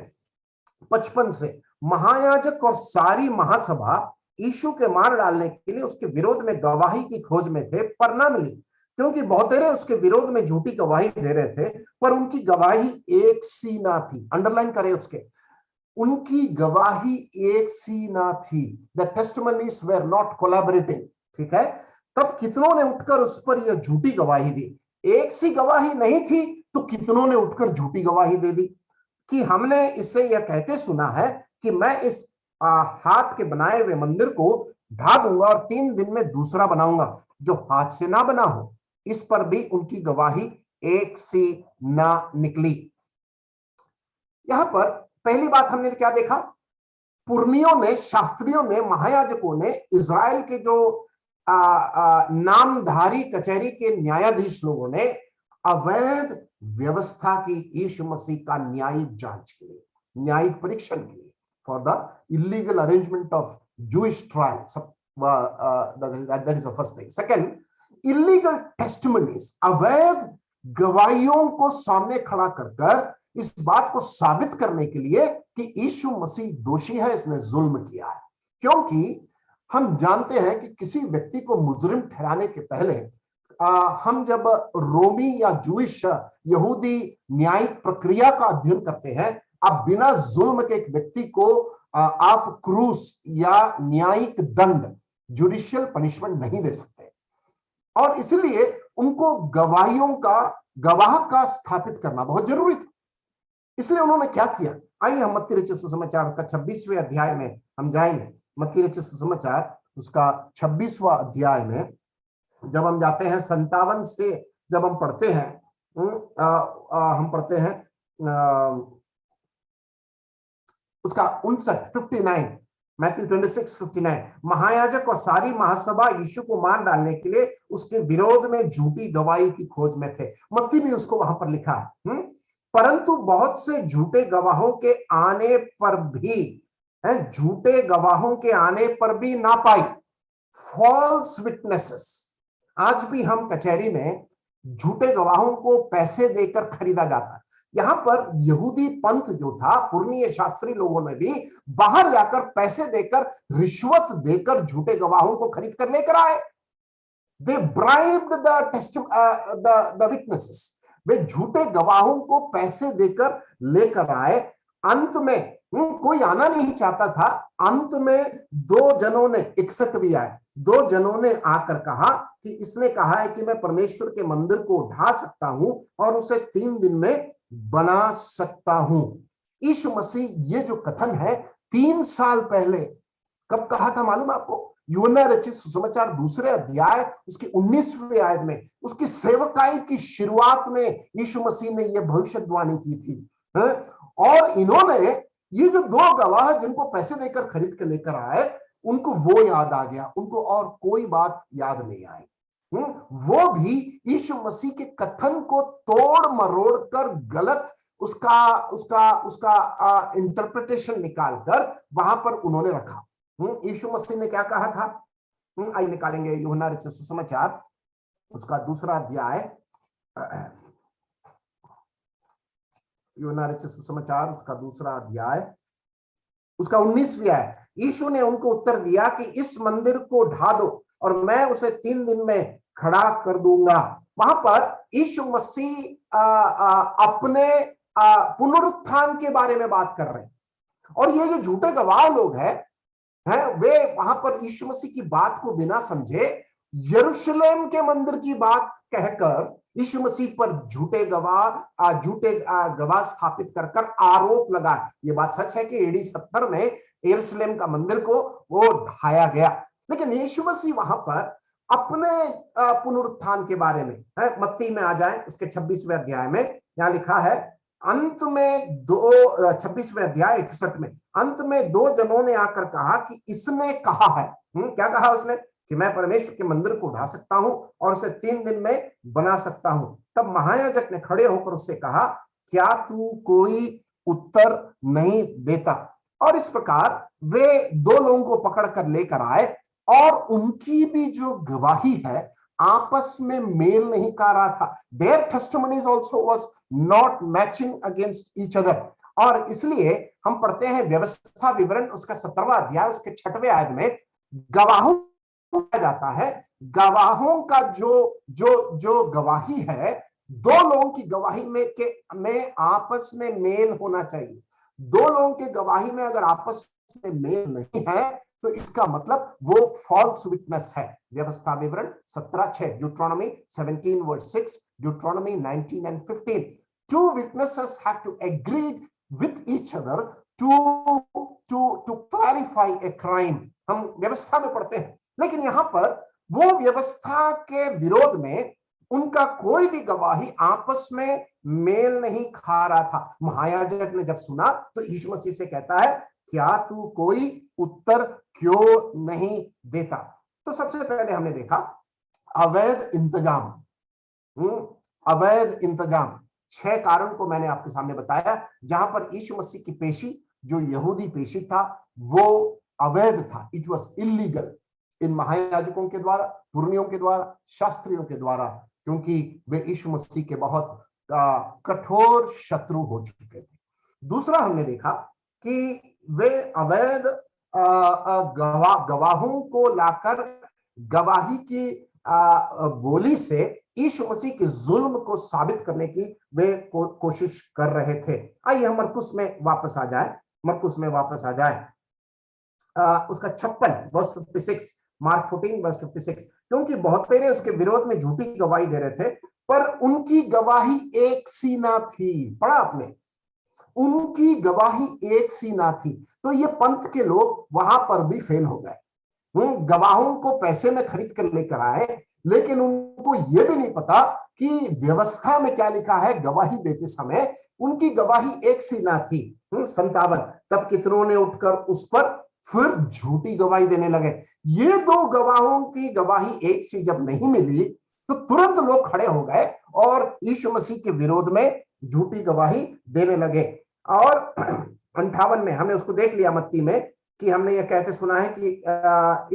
55 से। महायाजक और सारी महासभा यीशु के मार डालने के लिए उसके विरोध में गवाही की खोज में थे, पर न मिली, क्योंकि बहुतेरे उसके विरोध में झूठी गवाही दे रहे थे, पर उनकी गवाही एक सी ना थी। अंडरलाइन करें उसके, उनकी गवाही एक सी ना थी। The testimonies were not collaborating. ठीक है, तब कितनों ने उठकर उस पर यह झूठी गवाही दी। एक सी गवाही नहीं थी तो कितनों ने उठकर झूठी गवाही दे दी कि हमने इससे यह कहते सुना है कि मैं इस हाथ के बनाए हुए मंदिर को ढा दूंगा और 3 दिन में दूसरा बनाऊंगा जो हाथ से ना बना हो। इस पर भी उनकी गवाही एक सी ना निकली। यहां पर पहली बात हमने क्या देखा, पुरनियों ने, शास्त्रियों ने, महायाजकों ने, इजराइल के जो नामधारी कचहरी के न्यायाधीश लोगों ने अवैध व्यवस्था की यीशु मसीह का न्यायिक जांच के लिए, न्यायिक परीक्षण के लिए, for the illegal arrangement of Jewish trial. That is the first thing. Second, illegal testimonies, अवैध गवाहियों को सामने खड़ा कर इस बात को साबित करने के लिए कि यीशु मसीह दोषी है, इसने जुल्म किया है। क्योंकि हम जानते हैं कि किसी व्यक्ति को मुजरिम ठहराने के पहले हम जब रोमी या जूइश यहूदी न्यायिक प्रक्रिया का अध्ययन करते हैं, आप बिना जुल्म के एक व्यक्ति को आप क्रूस या न्यायिक दंड, जुडिशियल पनिशमेंट नहीं दे सकते, और इसलिए उनको गवाहियों का, गवाह का स्थापित करना बहुत जरूरी था। इसलिए उन्होंने क्या किया, आइए हम मत्ती रचित सुसमाचार का 26वें अध्याय में हम जाएंगे। मत्ती रचित सुसमाचार उसका 26वां अध्याय में जब हम जाते हैं 57 से जब हम पढ़ते हैं, हम पढ़ते हैं उसका 59 मैथ्यू 26:59 महायाजक और सारी महासभा यीशु को मार डालने के लिए उसके विरोध में झूठी गवाही की खोज में थे। मत्ती भी उसको वहां पर लिखा है। परंतु बहुत से झूठे गवाहों के आने पर भी, झूठे गवाहों के आने पर भी ना पाई, फॉल्स विटनेसेस। आज भी हम कचहरी में झूठे गवाहों को पैसे देकर खरीदा जाता है। यहां पर यहूदी पंथ जो था, पुरनीय शास्त्री लोगों ने भी बाहर जाकर पैसे देकर, रिश्वत देकर झूठे गवाहों को खरीद कर लेकर आए। दे ब्राइब्ड द विटनेसेस। वे झूठे गवाहों को पैसे देकर लेकर आए। अंत में कोई आना नहीं चाहता था। अंत में 2 जनों ने, 61 भी आए, 2 जनों ने आकर कहा कि इसने कहा है कि मैं परमेश्वर के मंदिर को ढा सकता हूं और उसे 3 दिन में बना सकता हूं। यीशु मसीह ये जो कथन है 3 साल पहले कब कहा था मालूम आपको? यूहन्ना रचित सुसमाचार 2 अध्याय उसकी 19वीं आयत में, उसकी सेवकाई की शुरुआत में यीशु मसीह ने यह भविष्यवाणी की थी। और इन्होंने, ये जो 2 गवाह जिनको पैसे देकर खरीद के लेकर आए, उनको वो याद आ गया, उनको और कोई बात याद नहीं आई। वो भी यीशु मसीह के कथन को तोड़ मरोड़ कर गलत उसका इंटरप्रिटेशन निकालकर वहां पर उन्होंने रखा। यीशु मसीह ने क्या कहा था? आइए निकालेंगे यूहन्ना रचित सुसमाचार उसका 2 अध्याय, यूहन्ना रचित सुसमाचार उसका 2 अध्याय उसका 19वीं आयत। यीशु ने उनको उत्तर दिया कि इस मंदिर को ढा दो और मैं उसे 3 दिन में खड़ा कर दूंगा। वहां पर यीशु मसीह अपने पुनरुत्थान के बारे में बात कर रहे हैं। और ये जो झूठे गवाह लोग हैं, वे वहां पर यीशु मसीह की बात को बिना समझे यरूशलेम के मंदिर की बात कहकर यीशु मसीह पर झूठे गवाह स्थापित कर कर आरोप लगाए। ये बात सच है कि AD 70 में यरूशलेम का मंदिर को वो ढाया गया, लेकिन यीशु मसीह वहां पर अपने पुनरुत्थान के बारे में, मत्ती में आ जाए उसके 26वें अध्याय में, यहां लिखा है अंत में 26वें अध्याय 61 में, अंत में 2 जनों ने आकर कहा कि इसने कहा है, क्या कहा उसने? कि मैं परमेश्वर के मंदिर को ढा सकता हूं और उसे 3 दिन में बना सकता हूं। तब महायाजक ने खड़े होकर उससे कहा, क्या तू कोई उत्तर नहीं देता? और इस प्रकार वे 2 लोगों को पकड़ कर लेकर आए और उनकी भी जो गवाही है आपस में मेल नहीं खा रहा था। Their testimonies also was not matching against each other। और इसलिए हम पढ़ते हैं व्यवस्था विवरण उसका 17वां अध्याय उसके 6वें आयत में, गवाहों जाता है, गवाहों का जो गवाही है, 2 लोगों की गवाही में आपस में मेल होना चाहिए। 2 लोगों की गवाही में अगर आपस में मेल नहीं है तो इसका मतलब वो फॉल्स विटनेस है। व्यवस्था विवरण 17:6, ड्यूट्रोनॉमी 17:6, ड्यूट्रोनॉमी 19:15। 2 witnesses have to agree with each other to clarify a crime। हम व्यवस्था में पढ़ते हैं, लेकिन यहां पर वो व्यवस्था के विरोध में उनका कोई भी गवाही आपस में मेल नहीं खा रहा था। महायाजक ने जब सुना तो यीशु मसीह से कहता है, क्या तू कोई उत्तर क्यों नहीं देता? तो सबसे पहले हमने देखा अवैध इंतजाम। अवैध इंतजाम 6 कारण को मैंने आपके सामने बताया, जहां पर यीशु मसीह की पेशी, जो यहूदी पेशी था, वो अवैध था। इट वॉज इलीगल इन महायाजकों के द्वारा, पुरनियों के द्वारा, शास्त्रियों के द्वारा, क्योंकि वे यीशु मसीह के बहुत कठोर शत्रु हो चुके थे। दूसरा हमने देखा कि वे अवैध गवाहों को लाकर गवाही की बोली से यीशु मसीह के जुल्म को साबित करने की वे कोशिश कर रहे थे। आइए हम मरकुस में वापस आ जाए, उसका 56 वर्स 56, मार्क 14 वर्स 56। क्योंकि बहुत तेरे उसके विरोध में झूठी गवाही दे रहे थे, पर उनकी गवाही एक सी ना थी। पढ़ा आपने? उनकी गवाही एक सी ना थी। तो ये पंथ के लोग वहां पर भी फेल हो गए। गवाहों को पैसे में खरीद कर लेकर आए, लेकिन उनको यह भी नहीं पता कि व्यवस्था में क्या लिखा है गवाही देते समय, उनकी गवाही एक सी ना थी। 57, तब कितनों ने उठकर उस पर फिर झूठी गवाही देने लगे। ये दो गवाहों की गवाही एक सी जब नहीं मिली तो तुरंत लोग खड़े हो गए और यीशु मसीह के विरोध में झूठी गवाही देने लगे। और 58 में हमने उसको देख लिया मत्ती में कि हमने ये कहते सुना है कि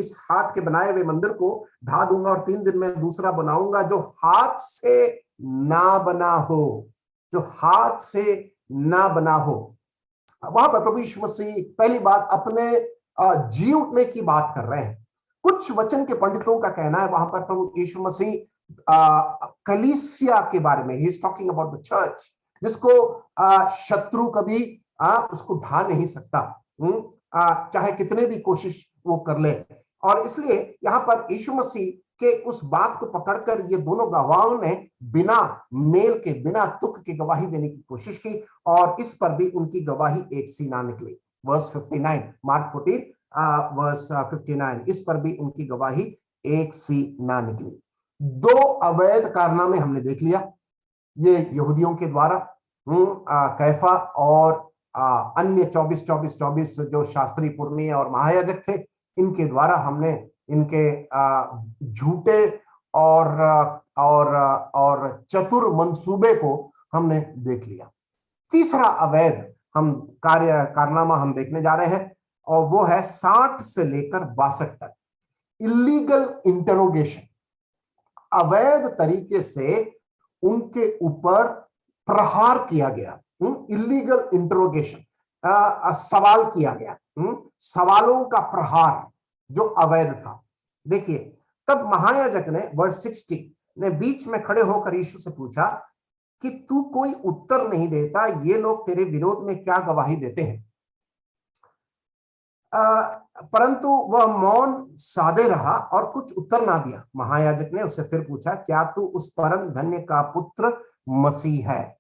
इस हाथ के बनाए हुए मंदिर को ढा दूंगा और 3 दिन में दूसरा बनाऊंगा जो हाथ से ना बना हो, जो हाथ से ना बना हो। वहां पर प्रभु यीशु मसीह पहली बात अपने जी उठने की बात कर रहे हैं। कुछ वचन के पंडितों का कहना है वहां पर प्रभु यीशु मसीह कलीसिया के बारे में, he is talking about the church, जिसको शत्रु कभी उसको ढा नहीं सकता, चाहे कितने भी कोशिश वो कर ले। और इसलिए यहां पर यीशु मसीह के उस बात को पकड़कर ये दोनों गवाहों ने बिना मेल के, बिना तुक के गवाही देने की कोशिश की और इस पर भी उनकी गवाही एक सी ना निकली। वर्स 59, मार्क 14 वर्स 59, इस पर भी उनकी गवाही एक सी ना निकली। 2 अवैध कारनामे हमने देख लिया, ये यहूदियों के द्वारा, कैफा और अन्य 24 जो शास्त्री, पुरनिये और महायाजक थे, इनके द्वारा हमने इनके झूठे और चतुर मंसूबे को हमने देख लिया। तीसरा अवैध हम कारनामा हम देखने जा रहे हैं और वो है 60 से लेकर 62 तक, इलीगल इंटरोगेशन। अवैध तरीके से उनके ऊपर प्रहार किया गया, इलीगल इंटरोगेशन, सवाल किया गया, सवालों का प्रहार जो अवैध था। देखिए, तब महायाजक ने वर्स 60 ने बीच में खड़े होकर यीशु से पूछा कि तू कोई उत्तर नहीं देता, ये लोग तेरे विरोध में क्या गवाही देते हैं? परंतु वह मौन साधे रहा और कुछ उत्तर ना दिया। महायाजक ने उससे फिर पूछा, क्या तू उस परम धन्य का पुत्र मसीह है?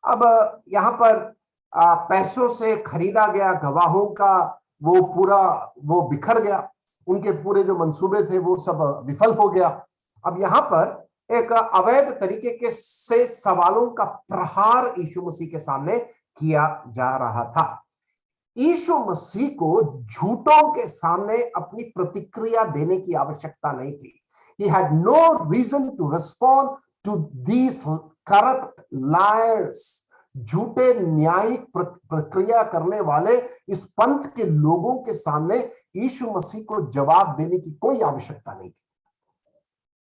अब यहां पर पैसों से खरीदा गया गवाहों का वो पूरा वो बिखर गया, उनके पूरे जो मंसूबे थे वो सब विफल हो गया। अब यहां पर एक अवैध तरीके के से सवालों का प्रहार यीशु मसीह के सामने किया जा रहा था। यीशु मसीह को झूठों के सामने अपनी प्रतिक्रिया देने की आवश्यकता नहीं थी। He had no reason to respond to these corrupt liars. झूठे न्यायिक प्रक्रिया करने वाले इस पंथ के लोगों के सामने यीशु मसीह को जवाब देने की कोई आवश्यकता नहीं थी।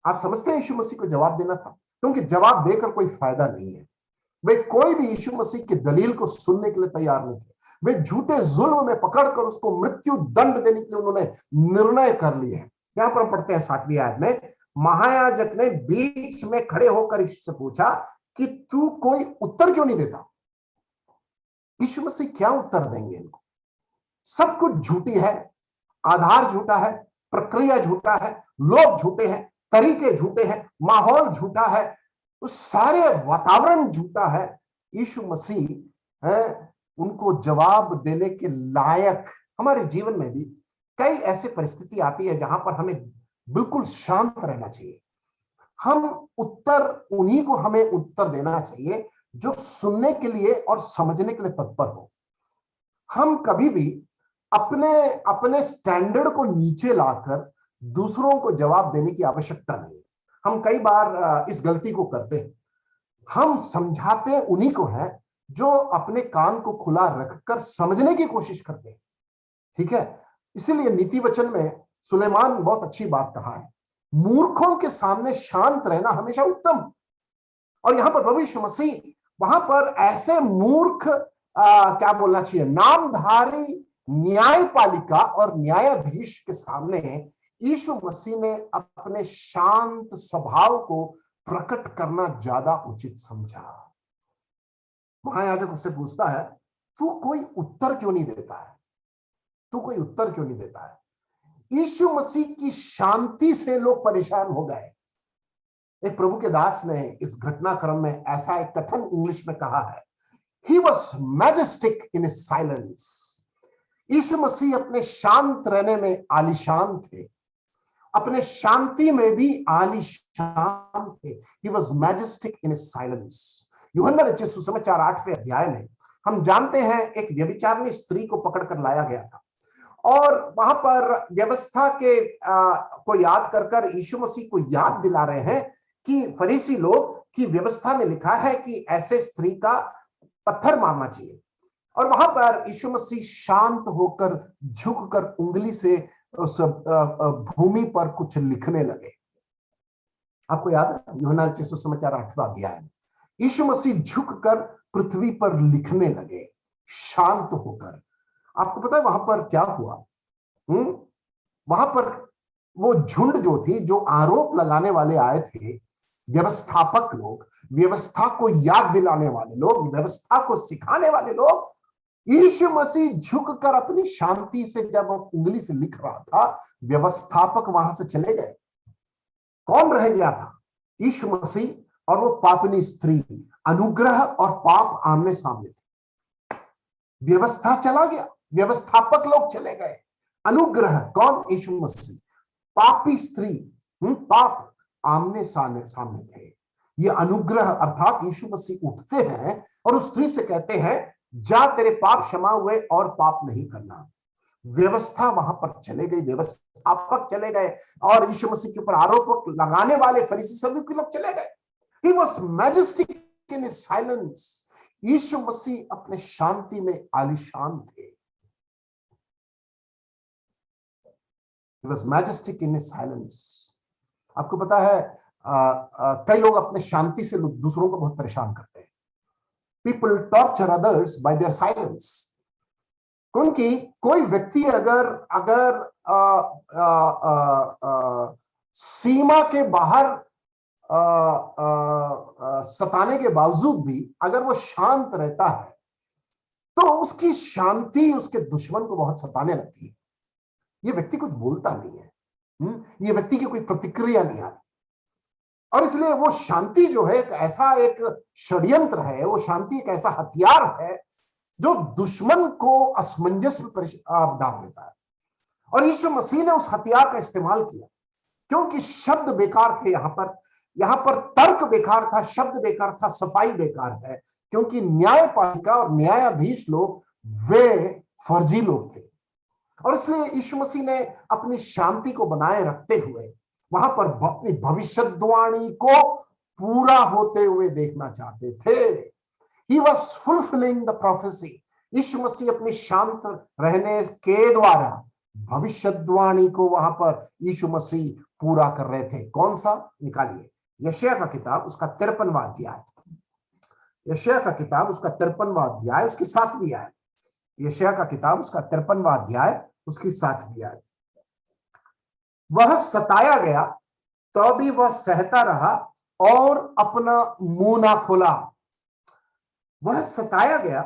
आप समझते हैं यीशु मसीह को जवाब देना था, क्योंकि जवाब देकर कोई फायदा नहीं है। वे कोई भी यीशु मसीह की दलील को सुनने के लिए तैयार नहीं थे। वे झूठे जुल्म में पकड़कर उसको मृत्यु दंड देने के लिए उन्होंने निर्णय कर लिए हैं। यहां पर हम पढ़ते हैं 60वीं आयत में, महायाजक ने बीच में खड़े होकर यीशु से पूछा कि तू कोई उत्तर क्यों नहीं देता? यीशु मसीह क्या उत्तर देंगे इनको? सब कुछ झूठी है, आधार झूठा है, प्रक्रिया झूठा है, लोग झूठे हैं, तरीके झूठे हैं, माहौल झूठा है, उस सारे वातावरण झूठा है। यीशु मसीह उनको जवाब देने के लायक। हमारे जीवन में भी कई ऐसी परिस्थिति आती है जहां पर हमें बिल्कुल शांत रहना चाहिए। हम उत्तर उन्हीं को हमें उत्तर देना चाहिए जो सुनने के लिए और समझने के लिए तत्पर हो। हम कभी भी अपने स्टैंडर्ड को नीचे लाकर दूसरों को जवाब देने की आवश्यकता नहीं। हम कई बार इस गलती को करते हैं। हम समझाते उन्हीं को हैं जो अपने कान को खुला रखकर समझने की कोशिश करते हैं। ठीक है, इसीलिए नीति वचन में सुलेमान बहुत अच्छी बात कहा है, मूर्खों के सामने शांत रहना हमेशा उत्तम। और यहां पर प्रभु यीशु मसीह वहां पर ऐसे मूर्ख क्या बोलना चाहिए, नामधारी न्यायपालिका और न्यायाधीश के सामने यीशु मसीह ने अपने शांत स्वभाव को प्रकट करना ज्यादा उचित समझा। महायाजक उससे पूछता है, तू कोई उत्तर क्यों नहीं देता है? तू कोई उत्तर क्यों नहीं देता है? यीशु मसीह की शांति से लोग परेशान हो गए। एक प्रभु के दास ने इस घटनाक्रम में ऐसा एक कथन इंग्लिश में कहा है, He was majestic in his silence. यीशु मसीह अपने शांत रहने में आलीशान थे, अपने शांति में भी आलीशान थे। He was majestic in his silence. यूहन्ना रचित सुसमाचार 8वें अध्याय में हम जानते हैं एक व्यभिचारिणी स्त्री को पकड़कर लाया गया था, और वहां पर व्यवस्था के को याद कर यीशु मसीह को याद दिला रहे हैं कि फरीसी लोग की व्यवस्था में लिखा है कि ऐसे स्त्री का पत्थर मारना चाहिए। और वहां पर यीशु मसीह शांत होकर झुककर उंगली से उस भूमि पर कुछ लिखने लगे। आपको याद है यूहन्ना रचित सुसमाचार 8वां अध्याय में यीशु मसीह झुककर पृथ्वी पर लिखने लगे शांत होकर। आपको पता है वहां पर क्या हुआ? वहां पर वो झुंड जो थी, जो आरोप लगाने वाले आए थे, व्यवस्थापक लोग, व्यवस्था को याद दिलाने वाले लोग, व्यवस्था को सिखाने वाले लोग, यीशु मसीह झुककर अपनी शांति से जब उंगली से लिख रहा था, व्यवस्थापक वहां से चले गए। कौन रह गया था? यीशु मसीह और वो पापनी स्त्री। अनुग्रह और पाप आमने सामने थे। व्यवस्था चला गया, व्यवस्थापक लोग चले गए। अनुग्रह कौन? यीशु मसीह। पापी स्त्री, पाप आमने सामने थे। ये अनुग्रह अर्थात यीशु मसीह उठते हैं और उस स्त्री से कहते हैं, जा तेरे पाप क्षमा हुए और पाप नहीं करना। व्यवस्था वहां पर चले गई, व्यवस्थापक चले गए, और यीशु मसीह के ऊपर आरोप लगाने वाले फरीसी सदूकी लोग चले गए। He was majestic in his silence. यीशु मसीह अपने शांति में आलीशान थे। He was majestic in his silence. आपको पता है कई लोग अपने शांति से दूसरों को बहुत परेशान करते हैं। People torture others by their silence. क्योंकि कोई व्यक्ति अगर सीमा के बाहर सताने के बावजूद भी अगर वो शांत रहता है, तो उसकी शांति उसके दुश्मन को बहुत सताने लगती है। ये व्यक्ति कुछ बोलता नहीं है, ये व्यक्ति की कोई प्रतिक्रिया नहीं आती, और इसलिए वो शांति जो है ऐसा एक षड्यंत्र है, वो शांति एक ऐसा हथियार है जो दुश्मन को असमंजस में डाल देता है। और यीशु मसीह ने उस हथियार का इस्तेमाल किया, क्योंकि शब्द बेकार थे। यहाँ पर तर्क बेकार था, शब्द बेकार था, सफाई बेकार है, क्योंकि न्यायपालिका और न्यायाधीश लोग वे फर्जी लोग थे। और इसलिए यीशु मसीह ने अपनी शांति को बनाए रखते हुए वहां पर अपनी भविष्यवाणी को पूरा होते हुए देखना चाहते थे। He was fulfilling the prophecy. यीशु मसीह अपनी शांत रहने के द्वारा भविष्यवाणी को वहां पर यीशु मसीह पूरा कर रहे थे। कौन सा? निकालिए यशायाह का किताब, उसका 53वां अध्याय। यशायाह का किताब, उसका 53वां अध्याय, उसकी 7वीं आयत। यशायाह का किताब, उसका 53वां अध्याय, उसकी 7वीं आयत। वह सताया गया तो भी वह सहता रहा और अपना मुंह ना खोला। वह सताया गया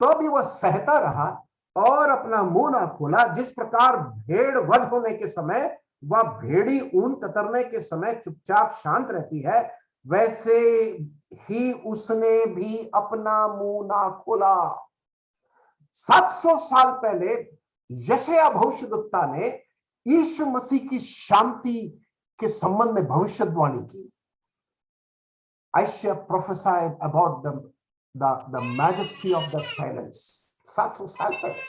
तो भी वह सहता रहा और अपना मुंह ना खोला। जिस प्रकार भेड़ वध होने के समय वह भेड़ी ऊन कतरने के समय चुपचाप शांत रहती है, वैसे ही उसने भी अपना मुंह ना खोला। 700 साल पहले यशायाह भविष्यद्वक्ता ने यीशु मसीह की शांति के संबंध में भविष्यवाणी की। Isaiah prophesied about the majesty of the silence 700 साल पहले,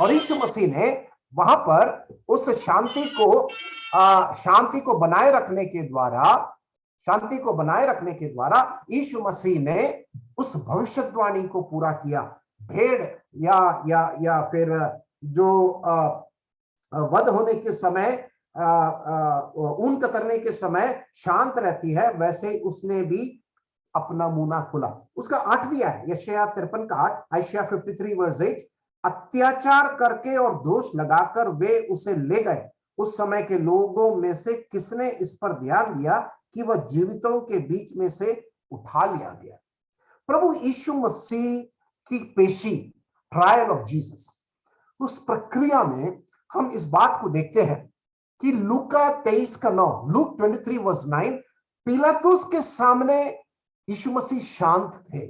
और यीशु मसीह ने वहां पर उस शांति को बनाए रखने के द्वारा यीशु मसीह ने उस भविष्यवाणी को पूरा किया। भेड़ या फिर जो वध होने के समय ऊन कतरने के समय शांत रहती है, वैसे उसने भी अपना मुंह ना खोला। उसका 8वीं आयत, यशायाह 53 का 8, आइशाया 53 वर्स 8। अत्याचार करके और दोष लगाकर वे उसे ले गए। उस समय के लोगों में से किसने इस पर ध्यान दिया कि वह जीवितों के बीच में से उठा लिया गया। प्रभु यीशु मसीह की पेशी, ट्रायल ऑफ जीसस, उस प्रक्रिया में हम इस बात को देखते हैं कि लूका 23 का 9, लूक 23 वर्स 9, पिलातुस के सामने यीशु मसीह शांत थे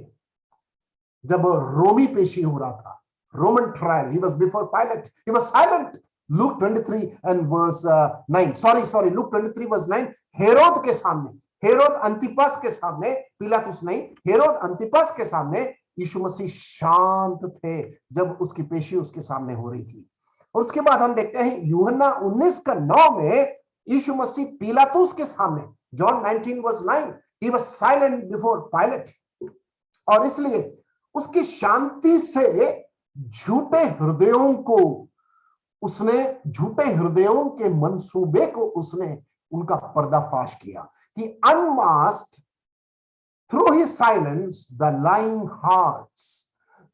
जब रोमी पेशी हो रहा था, Roman trial. He was before Pilate, he was silent. Luke 23 and verse 9, sorry, Luke 23 verse 9, Herod के सामने हेरोद अंतिपस के सामने, पिलातुस नहीं, हेरोद अंतिपस के सामने यीशु मसीह शांत थे जब उसकी पेशी उसके सामने हो रही थी। और उसके बाद हम देखते हैं यूहन्ना 19:9 में यीशु मसीह पिलातुस के सामने, John 19:9, he was silent before Pilate, और इसलिए उसकी शांति से झूठे हृदयों को उसने, झूठे हृदयों के मंसूबे को उसने उनका पर्दाफाश किया। He unmasked through his silence the lying hearts,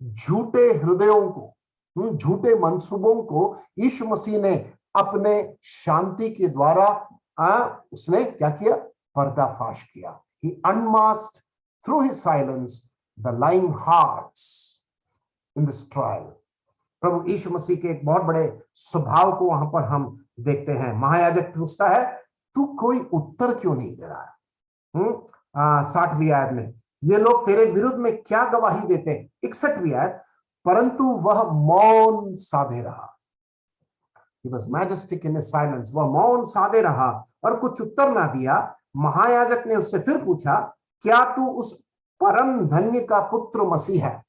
झूठे हृदयों को, झूठे मंसूबों को यीशु मसीह ने अपने शांति के द्वारा उसने क्या किया? पर्दाफाश किया। He unmasked through his silence the lying hearts in this trial. प्रभु यीशु मसीह के एक बहुत बड़े स्वभाव को वहां पर हम देखते हैं। महायाजक पूछता है, तू कोई उत्तर क्यों नहीं दे रहा है? 60वीं आयत में, ये लोग तेरे विरुद्ध में क्या गवाही देते हैं? 61वीं आयत, परंतु वह मौन साधे रहा। He was majestic in his silence, वह मौन साधे रहा और कुछ उत्तर ना दिया। महायाजक ने उससे फिर पूछा, क्या तू उस परम धन्य का पुत्र मसीह है?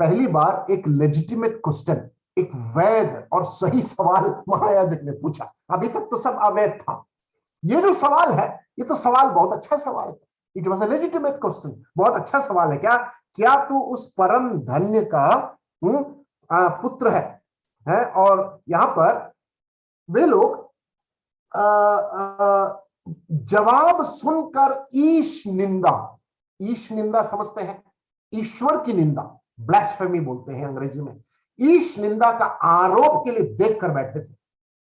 पहली बार एक लेजिटिमेट क्वेश्चन, एक वैध और सही सवाल महायाजक ने पूछा। अभी तक तो सब अवैध था। ये जो सवाल है, ये तो सवाल बहुत अच्छा सवाल है। It was a legitimate question, बहुत अच्छा सवाल है। क्या तू उस परम धन्य का पुत्र है? और यहां पर वे लोग जवाब सुनकर ईश निंदा समझते हैं, ईश्वर की निंदा, ब्लास्फेमी बोलते हैं अंग्रेजी में। ईश निंदा का आरोप के लिए देख कर बैठे थे,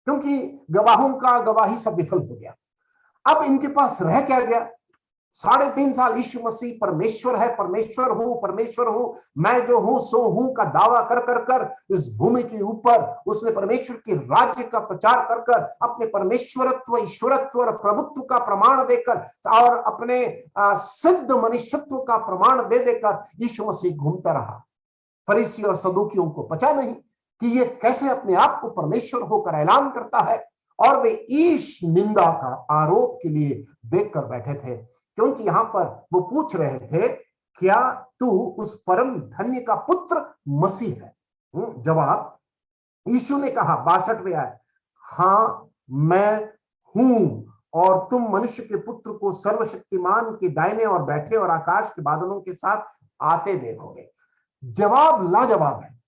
क्योंकि गवाहों का गवाही सब विफल हो गया। अब इनके पास रह क्या गया? 3.5 साल यीशु मसीह परमेश्वर है, परमेश्वर हूं, मैं जो हूं सो हूं का दावा कर कर कर इस भूमि के ऊपर उसने परमेश्वर के राज्य का प्रचार कर कर अपने परमेश्वरत्व, ईश्वरत्व और प्रभुत्व का प्रमाण देकर और अपने सिद्ध मनुष्यत्व का प्रमाण दे देकर यीशु मसीह घूमता रहा। फरीसी और सदूकियों को पता नहीं कि ये कैसे अपने आप को परमेश्वर होकर ऐलान करता है, और वे ईश निंदा का आरोप के लिए देख कर बैठे थे, क्योंकि यहां पर वो पूछ रहे थे, क्या तू उस परम धन्य का पुत्र मसीह है? जवाब, यीशु ने कहा 62वें आयत, हाँ मैं हूं, और तुम मनुष्य के पुत्र को सर्वशक्तिमान के दाहिने और बैठे और आकाश के बादलों के साथ आते देखोगे। जवाब लाजवाब है।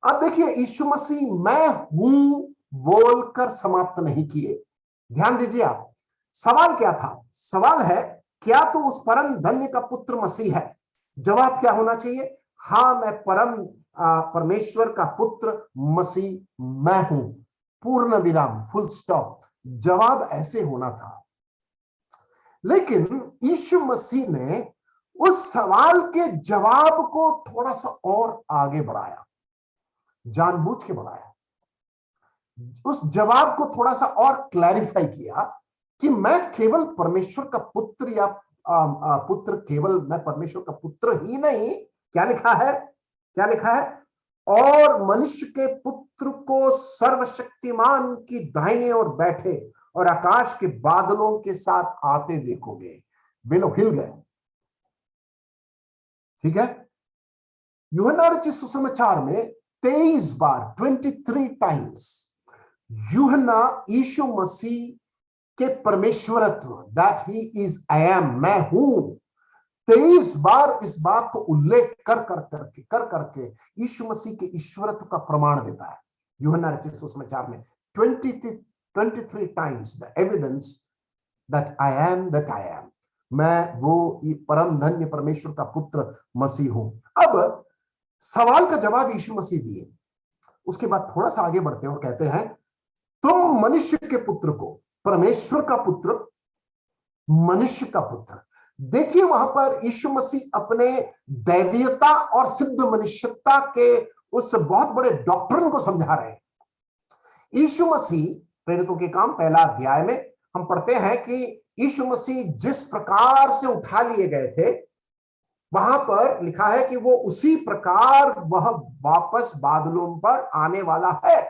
अब देखिए, यीशु मसीह मैं हूं बोलकर समाप्त नहीं किए। ध्यान दीजिए आप, सवाल क्या था? सवाल है, क्या तू उस परम धन्य का पुत्र मसीह है? जवाब क्या होना चाहिए? हाँ मैं परमेश्वर का पुत्र मसीह मैं हूं, पूर्ण विराम, फुल स्टॉप। जवाब ऐसे होना था। लेकिन यीशु मसीह ने उस सवाल के जवाब को थोड़ा सा और आगे बढ़ाया, जानबूझ के बढ़ाया। उस जवाब को थोड़ा सा और क्लैरिफाई किया कि मैं केवल परमेश्वर का पुत्र या केवल मैं परमेश्वर का पुत्र ही नहीं, क्या लिखा है? और मनुष्य के पुत्र को सर्वशक्तिमान की दाहिने ओर बैठे और आकाश के बादलों के साथ आते देखोगे। वे लोग हिल गए। ठीक है, यूहन्ना रचित सुसमाचार में 23 बार 23 टाइम्स यूहन्ना यीशु मसीह के परमेश्वरत्व, that he is I am, मैं हूं, 23 बार इस बात को उल्लेख कर करके यीशु मसीह के ईश्वरत्व का प्रमाण देता है। यूहन्ना रचित सुसमाचार में 23 times the evidence that I am, मैं वो परम धन्य परमेश्वर का पुत्र मसीह हूं। अब सवाल का जवाब यीशु मसीह दिए, उसके बाद थोड़ा सा आगे बढ़ते हैं और कहते हैं, तुम मनुष्य के पुत्र को, परमेश्वर का पुत्र, मनुष्य का पुत्र। देखिए वहां पर यीशु मसीह अपने दैवीयता और सिद्ध मनुष्यता के उस बहुत बड़े डॉक्ट्रिन को समझा रहे हैं। यीशु मसीह, प्रेरितों के काम 1 अध्याय में हम पढ़ते हैं कि यीशु मसीह जिस प्रकार से उठा लिए गए थे, वहां पर लिखा है कि वो उसी प्रकार वह वापस बादलों पर आने वाला है।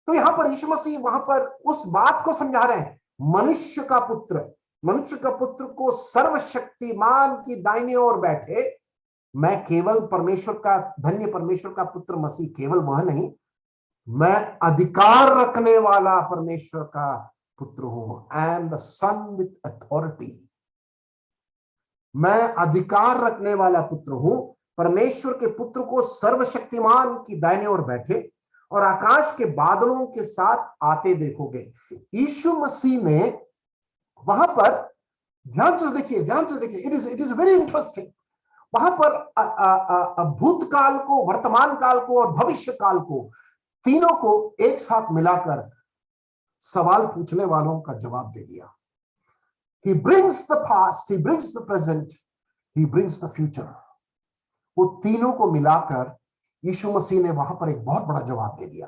तो यहां पर यीशु मसीह वहां पर उस बात को समझा रहे हैं, मनुष्य का पुत्र को सर्वशक्तिमान की दाहिनी ओर बैठे। मैं केवल परमेश्वर का, धन्य परमेश्वर का पुत्र मसीह केवल वह नहीं, मैं अधिकार रखने वाला परमेश्वर का पुत्र हूं। I am the son with authority. मैं अधिकार रखने वाला पुत्र हूं। परमेश्वर के पुत्र को सर्वशक्तिमान की दाहिने ओर बैठे और आकाश के बादलों के साथ आते देखोगे। यीशु मसीह ने वहां पर, ध्यान से देखिए, इट इज वेरी इंटरेस्टिंग। वहां पर भूतकाल को, वर्तमान काल को और भविष्य काल को, तीनों को एक साथ मिलाकर सवाल पूछने वालों का जवाब दे दिया। He brings the past, he brings the present, he brings the future। वो तीनों को मिलाकर यीशु मसीह ने वहां पर एक बहुत बड़ा जवाब दे दिया।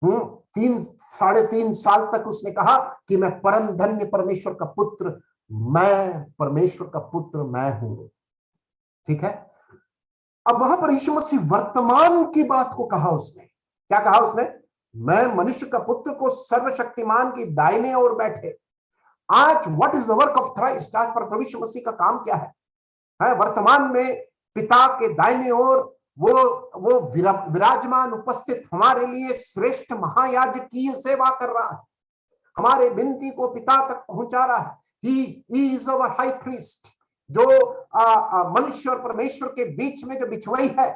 3.5 साल तक उसने कहा कि मैं परम धन्य परमेश्वर का पुत्र, मैं परमेश्वर का पुत्र मैं हूं। ठीक है, अब वहां पर यीशु मसीह वर्तमान की बात को कहा। उसने क्या कहा? उसने, मैं मनुष्य का पुत्र को सर्वशक्तिमान की दाहिने ओर बैठे। आज what is the work of Christ? आज पर प्रभु यीशु मसीह का काम क्या है? वर्तमान में पिता के दाहिने ओर वो विराजमान, उपस्थित, हमारे लिए श्रेष्ठ महायाजकीय सेवा कर रहा है, हमारे विनती को पिता तक पहुंचा रहा है। He is our high priest, जो मनुष्य और परमेश्वर के बीच में जो बिछुई है,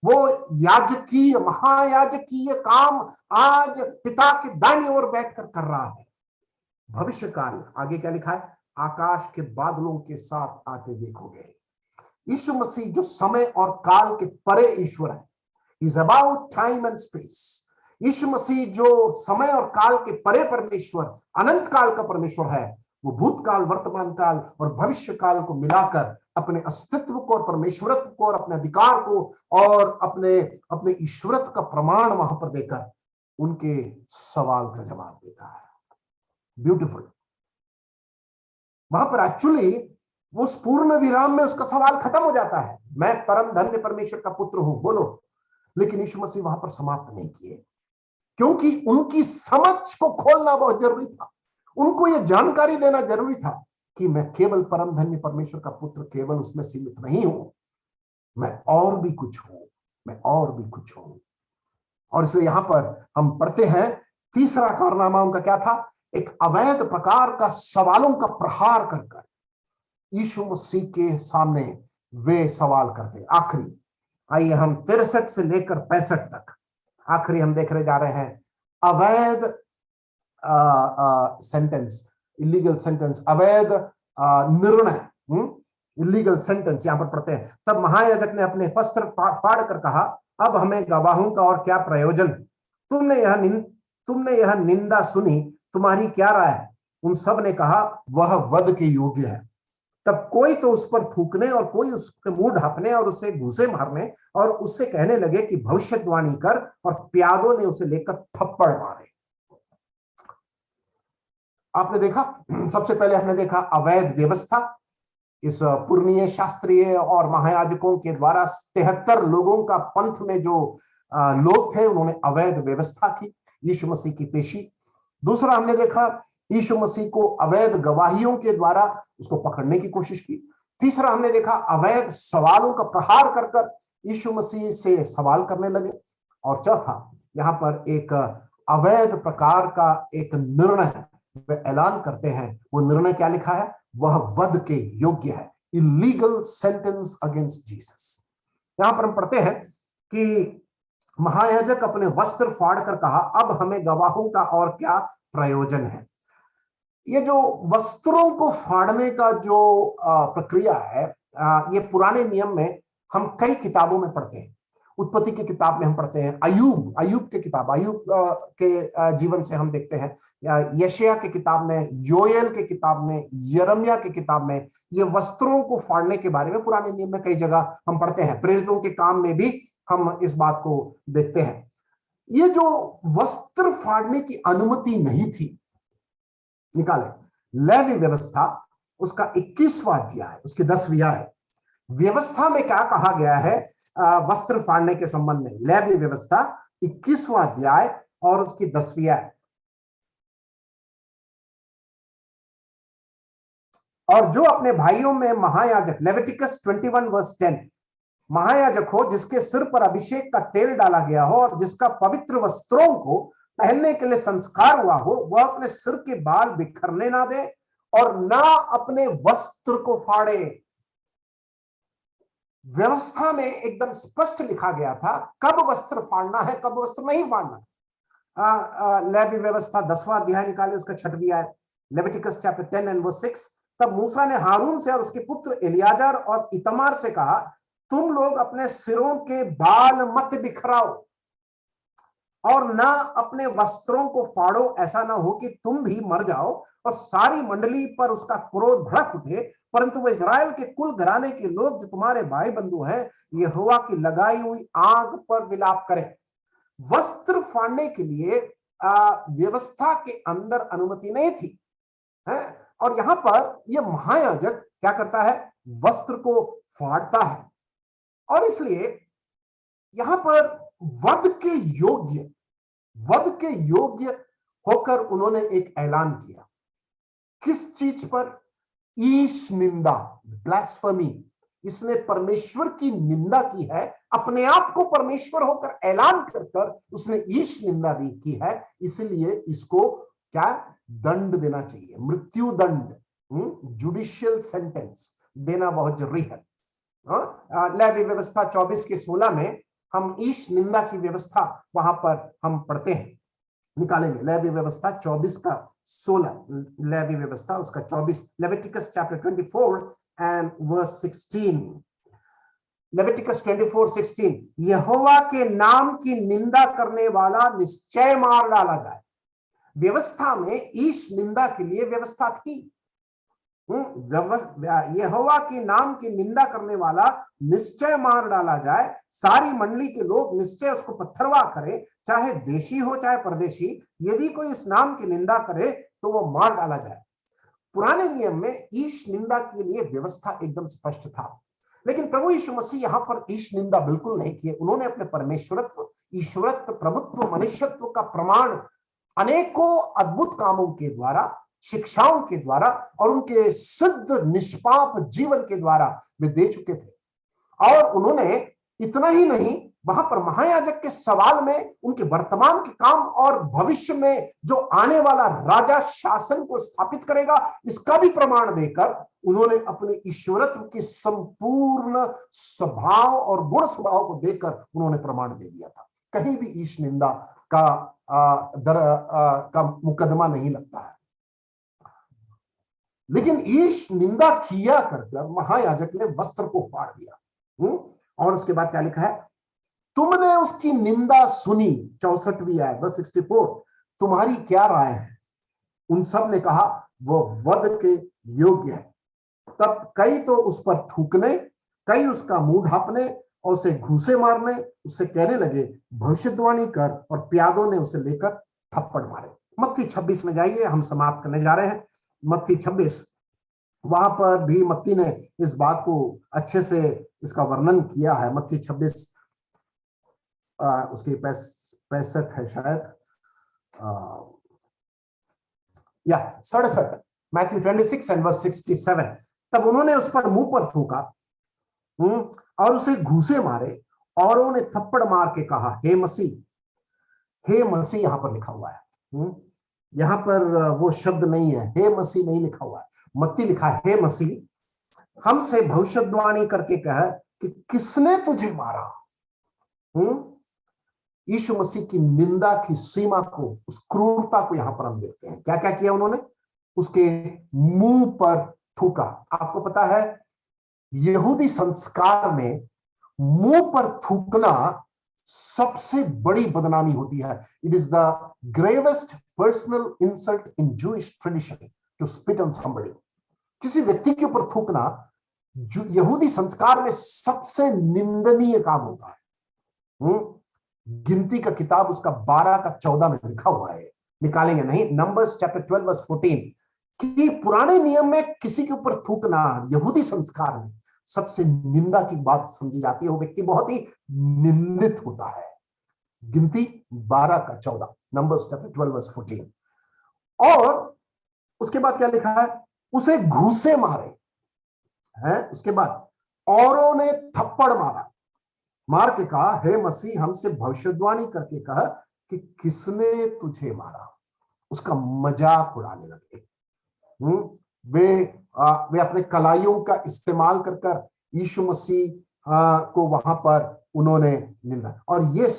वो याजकीय, महायाजकीय काम आज पिता के दाहिनी ओर बैठकर कर रहा है। भविष्य काल, आगे क्या लिखा है? आकाश के बादलों के साथ आते देखोगे। यीशु मसीह जो समय और काल के परे ईश्वर है, is about time and space. Yeshu Masih जो समय और काल के परे परमेश्वर, अनंत काल का परमेश्वर है, वो भूतकाल, वर्तमान काल और भविष्य काल को मिलाकर अपने अस्तित्व को और परमेश्वरत्व को और अपने अधिकार को और अपने ईश्वरत्व का प्रमाण वहां पर देकर उनके सवाल का जवाब देता है। ब्यूटीफुल। वहां पर एक्चुअली उस पूर्ण विराम में उसका सवाल खत्म हो जाता है, मैं परम धन्य परमेश्वर का पुत्र हूं, बोलो। लेकिन यीशु मसीह वहां पर समाप्त नहीं किए, क्योंकि उनकी समझ को खोलना बहुत जरूरी था। उनको यह जानकारी देना जरूरी था कि मैं केवल परम धन्य परमेश्वर का पुत्र केवल उसमें सीमित नहीं हूं, मैं और भी कुछ हूं, मैं और भी कुछ हूं। और इसलिए यहां पर हम पढ़ते हैं, तीसरा कारनामा उनका क्या था? एक अवैध प्रकार का सवालों का प्रहार कर यीशु मसीह के सामने वे सवाल करते। आखिरी, आइए हम 63 से लेकर 65 तक, आखिरी हम देख रहे जा रहे हैं अवैध सेंटेंस, इलीगल सेंटेंस, अवैध निर्णय, इलीगल सेंटेंस यहां पर पढ़ते हैं। तब महायाजक ने अपने वस्त्र फाड़ कर कहा, अब हमें गवाहों का और क्या प्रयोजन? तुमने यह निंदा सुनी, तुम्हारी क्या राय है? उन सब ने कहा, वह वध के योग्य है। तब कोई तो उस पर थूकने और कोई उसके मुंह ढांपने और उसे घूंसे मारने और उससे कहने लगे कि भविष्यवाणी कर, और प्यादों ने उसे लेकर थप्पड़ मारे। आपने देखा, सबसे पहले हमने देखा अवैध व्यवस्था। इस पुरनीय, शास्त्रीय और महायाजकों के द्वारा 73 लोगों का पंथ में जो लोग थे, उन्होंने अवैध व्यवस्था की यीशु मसीह की पेशी। दूसरा हमने देखा, यीशु मसीह को अवैध गवाहियों के द्वारा उसको पकड़ने की कोशिश की। तीसरा हमने देखा, अवैध सवालों का प्रहार कर कर यीशु मसीह से सवाल करने लगे। और चौथा, यहाँ पर एक अवैध प्रकार का एक निर्णय वे ऐलान करते हैं। वो निर्णय क्या लिखा है? वह वध के योग्य है, इलीगल सेंटेंस अगेंस्ट जीसस। यहां पर हम पढ़ते हैं कि महायाजक अपने वस्त्र फाड़ कर कहा, अब हमें गवाहों का और क्या प्रयोजन है? ये जो वस्त्रों को फाड़ने का जो प्रक्रिया है, ये पुराने नियम में हम कई किताबों में पढ़ते हैं। उत्पत्ति की किताब में हम पढ़ते हैं, अय्यूब की किताब, अय्यूब के जीवन से हम देखते हैं, यशायाह की किताब में, योएल के किताब में, यिर्मयाह की किताब में ये वस्त्रों को फाड़ने के बारे में पुराने नियम में कई जगह हम पढ़ते हैं। प्रेरितों के काम में भी हम इस बात को देखते हैं। ये जो वस्त्र फाड़ने की अनुमति नहीं थी, निकाले लेवी व्यवस्था, उसका 21वां अध्याय, उसकी 10वीं आयत, व्यवस्था में क्या कहा गया है वस्त्र फाड़ने के संबंध में? लेवी व्यवस्था 21वां अध्याय और उसकी 10वीं आयत। और जो अपने भाइयों में महायाजक, लेविटिकस 21 वर्स 10, महायाजक हो जिसके सिर पर अभिषेक का तेल डाला गया हो और जिसका पवित्र वस्त्रों को पहनने के लिए संस्कार हुआ हो, वह अपने सिर के बाल बिखरने ना दे और ना अपने वस्त्र को फाड़े। व्यवस्था में एकदम स्पष्ट लिखा गया था कब वस्त्र फाड़ना है, कब वस्त्र नहीं फाड़ना। लेवी व्यवस्था 10वां अध्याय निकाले, उसका 6वीं आयत, लेविटिकस चैप्टर 10 एंड वर्स 6। तब मूसा ने हारून से और उसके पुत्र एलियाजर और इतमार से कहा, तुम लोग अपने सिरों के बाल मत बिखराओ और ना अपने वस्त्रों को फाड़ो, ऐसा ना हो कि तुम भी मर जाओ और सारी मंडली पर उसका क्रोध भड़क उठे। परंतु वह इस्राएल के कुल घराने के लोग जो तुम्हारे भाई बंधु हैं, यहोवा की लगाई हुई आग पर विलाप करें। वस्त्र फाड़ने के लिए व्यवस्था के अंदर अनुमति नहीं थी, है? और यहां पर यह महायाजक क्या करता है, वस्त्र को फाड़ता है। और इसलिए यहां पर वध के योग्य होकर उन्होंने एक ऐलान किया। किस चीज पर? ईश निंदा, ब्लास्फेमी। इसने परमेश्वर की निंदा की है, अपने आप को परमेश्वर होकर ऐलान कर उसने ईश निंदा भी की है। इसलिए इसको क्या दंड देना चाहिए, मृत्यु दंड, जुडिशियल सेंटेंस देना बहुत जरूरी है। लेवी व्यवस्था 24 के 16 में हम ईश निंदा की व्यवस्था वहां पर हम पढ़ते हैं, निकालेंगे। लेवी व्यवस्था 24 का 16, लेवी व्यवस्था उसका 24, Leviticus chapter 24 and verse 16। Leviticus 24:16, यहोवा के नाम की निंदा करने वाला निश्चय मार डाला जाए। व्यवस्था में ईश निंदा के लिए व्यवस्था थी। यहोवा के नाम की निंदा करने वाला निश्चय मार डाला जाए। सारी मंडली के लोग निश्चय उसको पत्थरवा करें, चाहे देशी हो चाहे परदेशी। यदि कोई इस नाम की निंदा करे तो वो मार डाला जाए। पुराने नियम में ईश निंदा के लिए व्यवस्था एकदम स्पष्ट था, लेकिन प्रभु यीशु मसीह यहां पर ईश निंदा बिल्कुल नहीं किए। उन्होंने अपने परमेश्वरत्व, ईश्वरत्व, प्रभुत्व, मनुष्यत्व का प्रमाण अनेकों अद्भुत कामों के द्वारा, शिक्षाओं के द्वारा और उनके सिद्ध निष्पाप जीवन के द्वारा वे दे चुके थे। और उन्होंने इतना ही नहीं, वहां पर महायाजक के सवाल में उनके वर्तमान के काम और भविष्य में जो आने वाला राजा शासन को स्थापित करेगा, इसका भी प्रमाण देकर उन्होंने अपने ईश्वरत्व की संपूर्ण स्वभाव और गुण स्वभाव को देकर उन्होंने प्रमाण दे दिया था। कहीं भी ईश निंदा का मुकदमा नहीं लगता है। लेकिन ईश निंदा किया कर महायाजक ने वस्त्र को फाड़ दिया। और उसके बाद क्या लिखा है, तुमने उसकी निंदा सुनी, 64वीं आयत बस 64, तुम्हारी क्या राय है? उन सब ने कहा वह वध के योग्य है। तब कई तो उस पर थूकने, कई उसका मुंह ढांपने और उसे घूंसे मारने, उससे कहने लगे भविष्यवाणी कर, और प्यादों ने उसे लेकर थप्पड़ मारे। मत्ती 26 में जाइए, हम समाप्त करने जा रहे हैं। मत्ती 26, वहां पर भी मत्ती ने इस बात को अच्छे से इसका वर्णन किया है। मत्ती 26 उसकी 65 है शायद, या 67, मैथ्यू 26 एंड वर्स 67। तब उन्होंने उस पर मुंह पर थूका और उसे घूंसे मारे और उन्होंने थप्पड़ मार के कहा, हे मसीह, हे मसीह यहां पर लिखा हुआ है। यहां पर वो शब्द नहीं है, हे मसीह नहीं लिखा हुआ है, मत्ती लिखा है हे मसीह, हमसे भविष्यवाणी करके कहा कि किसने तुझे मारा। यीशु मसीह की निंदा की सीमा को, उस क्रूरता को यहां पर हम देखते हैं। क्या क्या किया उन्होंने? उसके मुंह पर थूका। आपको पता है यहूदी संस्कार में मुंह पर थूकना सबसे बड़ी बदनामी होती है। It is the gravest personal insult in Jewish tradition to spit on somebody. किसी व्यक्ति के ऊपर थूकना यहूदी संस्कार में सबसे निंदनीय काम होता है। गिनती का किताब उसका 12 का 14 में लिखा हुआ है, निकालेंगे नहीं, नंबर्स चैप्टर 12 वर्स 14, कि पुराने नियम में किसी के ऊपर थूकना यहूदी संस्कार में सबसे निंदा की बात समझी जाती है। वो व्यक्ति बहुत ही निंदित होता है। गिनती 12 का 14, नंबर्स चैप्टर 12 वर्स 14। और उसके बाद क्या लिखा है, उसे घूसे मारे हैं, उसके बाद औरों ने थप्पड़ मारा, मार के कहा, हे मसीह हमसे भविष्यवाणी करके कहा कि किसने तुझे मारा। उसका मजाक उड़ाने लगे। वे अपने कलाइयों का इस्तेमाल कर कर यीशु मसीह को वहां पर उन्होंने निंदा। और ये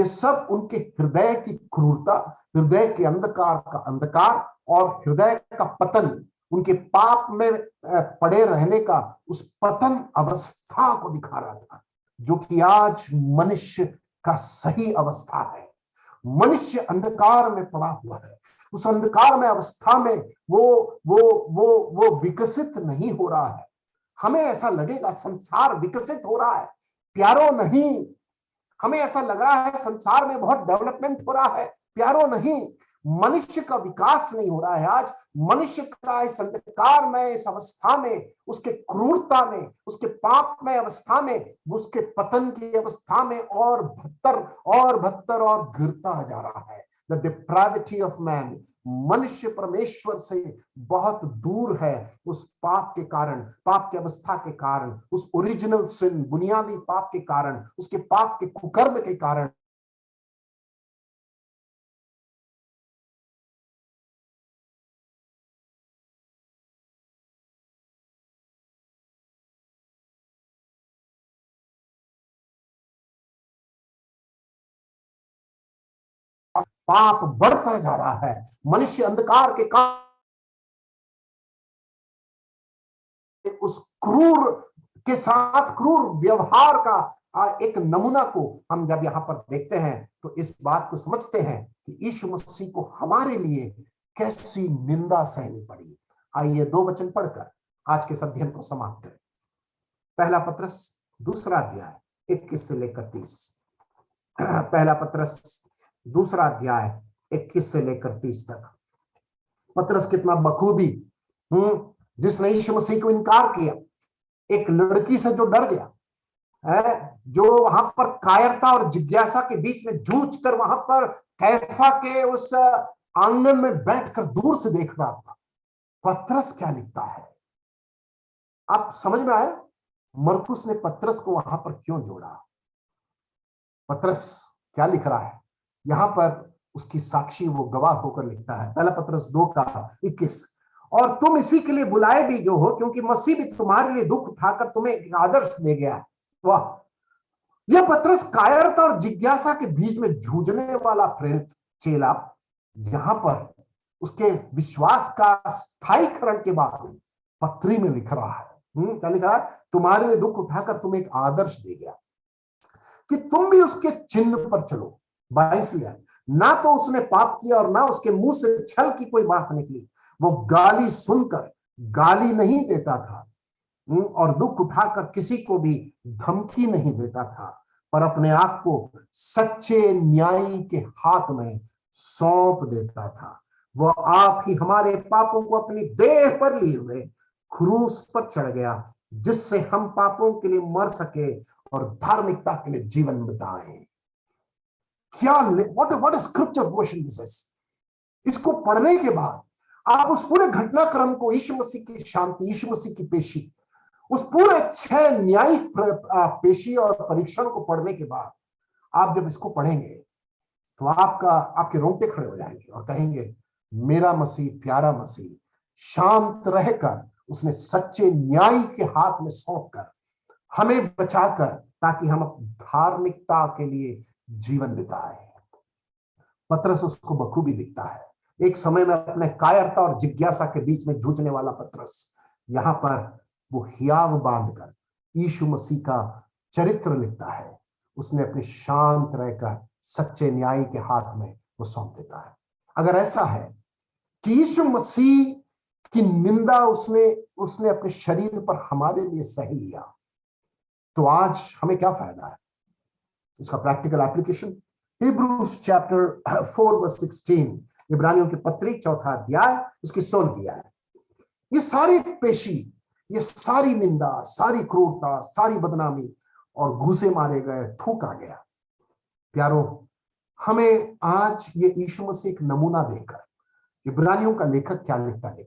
सब उनके हृदय की क्रूरता, हृदय के अंधकार का अंधकार और हृदय का पतन, उनके पाप में पड़े रहने का उस पतन अवस्था को दिखा रहा था, जो कि आज मनुष्य का सही अवस्था है। मनुष्य अंधकार में पड़ा हुआ है, उस अंधकार में अवस्था में वो विकसित नहीं हो रहा है। हमें ऐसा लगेगा संसार विकसित हो रहा है, प्यारो नहीं। हमें ऐसा लग रहा है संसार में बहुत डेवलपमेंट हो रहा है, प्यारो नहीं। मनुष्य का विकास नहीं हो रहा है। आज मनुष्य का इस अंधकार में, इस अवस्था में, उसके क्रूरता में, उसके पाप में अवस्था में, उसके पतन की अवस्था में और बदतर और गिरता जा रहा है। द डिप्राविटी ऑफ मैन, मनुष्य परमेश्वर से बहुत दूर है उस पाप के कारण, पाप की अवस्था के कारण, उस ओरिजिनल सिन, बुनियादी पाप के कारण, उसके पाप के कुकर्म के कारण। पाप बढ़ता जा रहा है, मनुष्य अंधकार के कारण उस क्रूर के साथ क्रूर व्यवहार का एक नमूना को हम जब यहां पर देखते हैं तो इस बात को समझते हैं कि यीशु मसीह को हमारे लिए कैसी निंदा सहनी पड़ी। आइए 2 वचन पढ़कर आज के अध्ययन को समाप्त करें। पहला पत्रस 2 अध्याय 21 से लेकर 30। पहला पत्रस 2 अध्याय 21 से लेकर 30 तक। पत्रस कितना बखूबी, जिसने यीशु मसीह को इनकार किया, एक लड़की से जो डर गया है, जो वहां पर कायरता और जिज्ञासा के बीच में जूझ कर वहां पर कैफा के उस आंगन में बैठकर दूर से देख रहा था। पत्रस क्या लिखता है, आप समझ में आया? मरकुस ने पत्रस को वहां पर क्यों जोड़ा? पत्रस क्या लिख रहा है यहां पर, उसकी साक्षी वो गवाह होकर लिखता है। पहला पत्रस 2 का 21, और तुम इसी के लिए बुलाए भी जो हो, क्योंकि मसीह भी तुम्हारे लिए दुख उठाकर तुम्हें एक आदर्श दे गया है। वाह! यह पत्रस कायरता और जिज्ञासा के बीच में जूझने वाला प्रेरित चेला यहां पर उसके विश्वास का स्थायीकरण के बाद पत्री में लिख रहा है। क्या लिख रहा है? तुम्हारे लिए दुख उठाकर तुम्हें एक आदर्श दे गया कि तुम भी उसके चिन्ह पर चलो। 22, ना तो उसने पाप किया और ना उसके मुंह से छल की कोई बात निकली। वो गाली सुनकर गाली नहीं देता था और दुख उठाकर किसी को भी धमकी नहीं देता था, पर अपने आप को सच्चे न्यायी के हाथ में सौंप देता था। वो आप ही हमारे पापों को अपनी देह पर लिए हुए क्रूस पर चढ़ गया, जिससे हम पापों के लिए मर सके और धार्मिकता के लिए जीवन बिताएं। क्या what is scripture portion this is. इसको पढ़ने के बाद आप उस पूरे घटनाक्रम को, यीशु मसीह की शांति, यीशु मसीह की पेशी, उस पूरे 6 न्यायिक पेशी और परीक्षण को पढ़ने के बाद आप जब इसको पढ़ेंगे तो आपके रोंगटे खड़े हो जाएंगे और कहेंगे, मेरा मसीह, प्यारा मसीह शांत रहकर उसने सच्चे न्याय के हाथ में सौंपकर हमें बचाकर, ताकि हम धार्मिकता के लिए जीवन बिताएं। पत्रस उसको बखूबी लिखता है। एक समय में अपने कायरता और जिज्ञासा के बीच में जूझने वाला पत्रस यहां पर वो हियाव बांधकर यीशु मसीह का चरित्र लिखता है। उसने अपने शांत रहकर सच्चे न्याय के हाथ में वो सौंप देता है। अगर ऐसा है कि यीशु मसीह की निंदा उसने अपने शरीर पर हमारे लिए सह लिया, तो आज हमें क्या फायदा है? इसका practical application Hebrews chapter 4 verse 16, इब्रानियों की पत्री 4 अध्याय उसकी 16 आयत। ये सारी पेशी, ये सारी निंदा, सारी क्रूरता, सारी बदनामी और घूसे मारे गए, थूका गया, प्यारो, हमें आज ये यीशु मसीह एक नमूना देकर इब्रानियों का लेखक क्या लिखता है,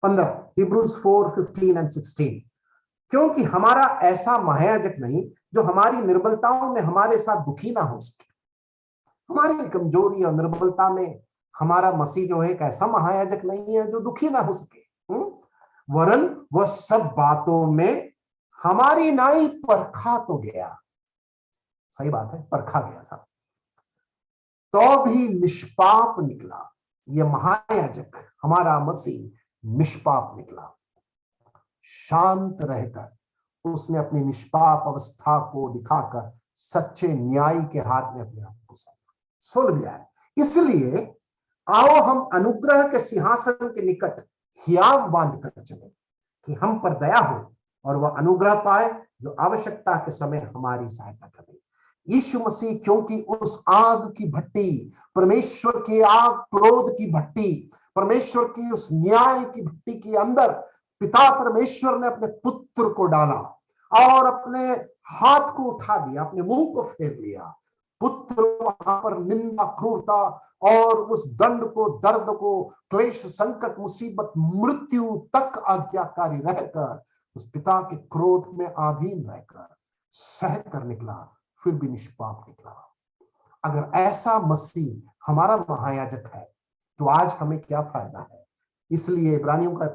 15 Hebrews 4:15-16। क्योंकि हमारा ऐसा महायाजक नहीं जो हमारी निर्बलताओं में हमारे साथ दुखी ना हो सके। हमारी कमजोरी और निर्बलता में हमारा मसीह जो है एक ऐसा महायाजक नहीं है जो दुखी ना हो सके, वरन वह सब बातों में हमारी नाई परखा तो गया। सही बात है, परखा गया था, तो भी निष्पाप निकला। यह महायाजक हमारा मसीह निष्पाप निकला। शांत रहकर उसने अपनी निष्पाप अवस्था को दिखाकर सच्चे न्याय के हाथ में अपने आप को सुल दिया है। इसलिए आओ हम अनुग्रह के सिंहासन के निकट हियाव बांध कर चले कि हम पर दया हो और वह अनुग्रह पाए जो आवश्यकता के समय हमारी सहायता करे। यीशु मसीह क्योंकि उस आग की भट्टी, परमेश्वर की आग, क्रोध की भट्टी, परमेश्वर की उस न्याय की भट्टी के अंदर पिता परमेश्वर ने अपने पुत्र को डाला और अपने हाथ को उठा दिया, अपने मुंह को फेर लिया। पुत्र वहां पर निंदा, क्रूरता और उस दंड को, दर्द को, क्लेश, संकट, मुसीबत, मृत्यु तक आज्ञाकारी रहकर उस पिता के क्रोध में अधीन रहकर सह कर निकला, फिर भी निष्पाप निकला। अगर ऐसा मसीह हमारा महायाजक है तो आज हमें क्या फायदा है। इसलिए इब्रानियों का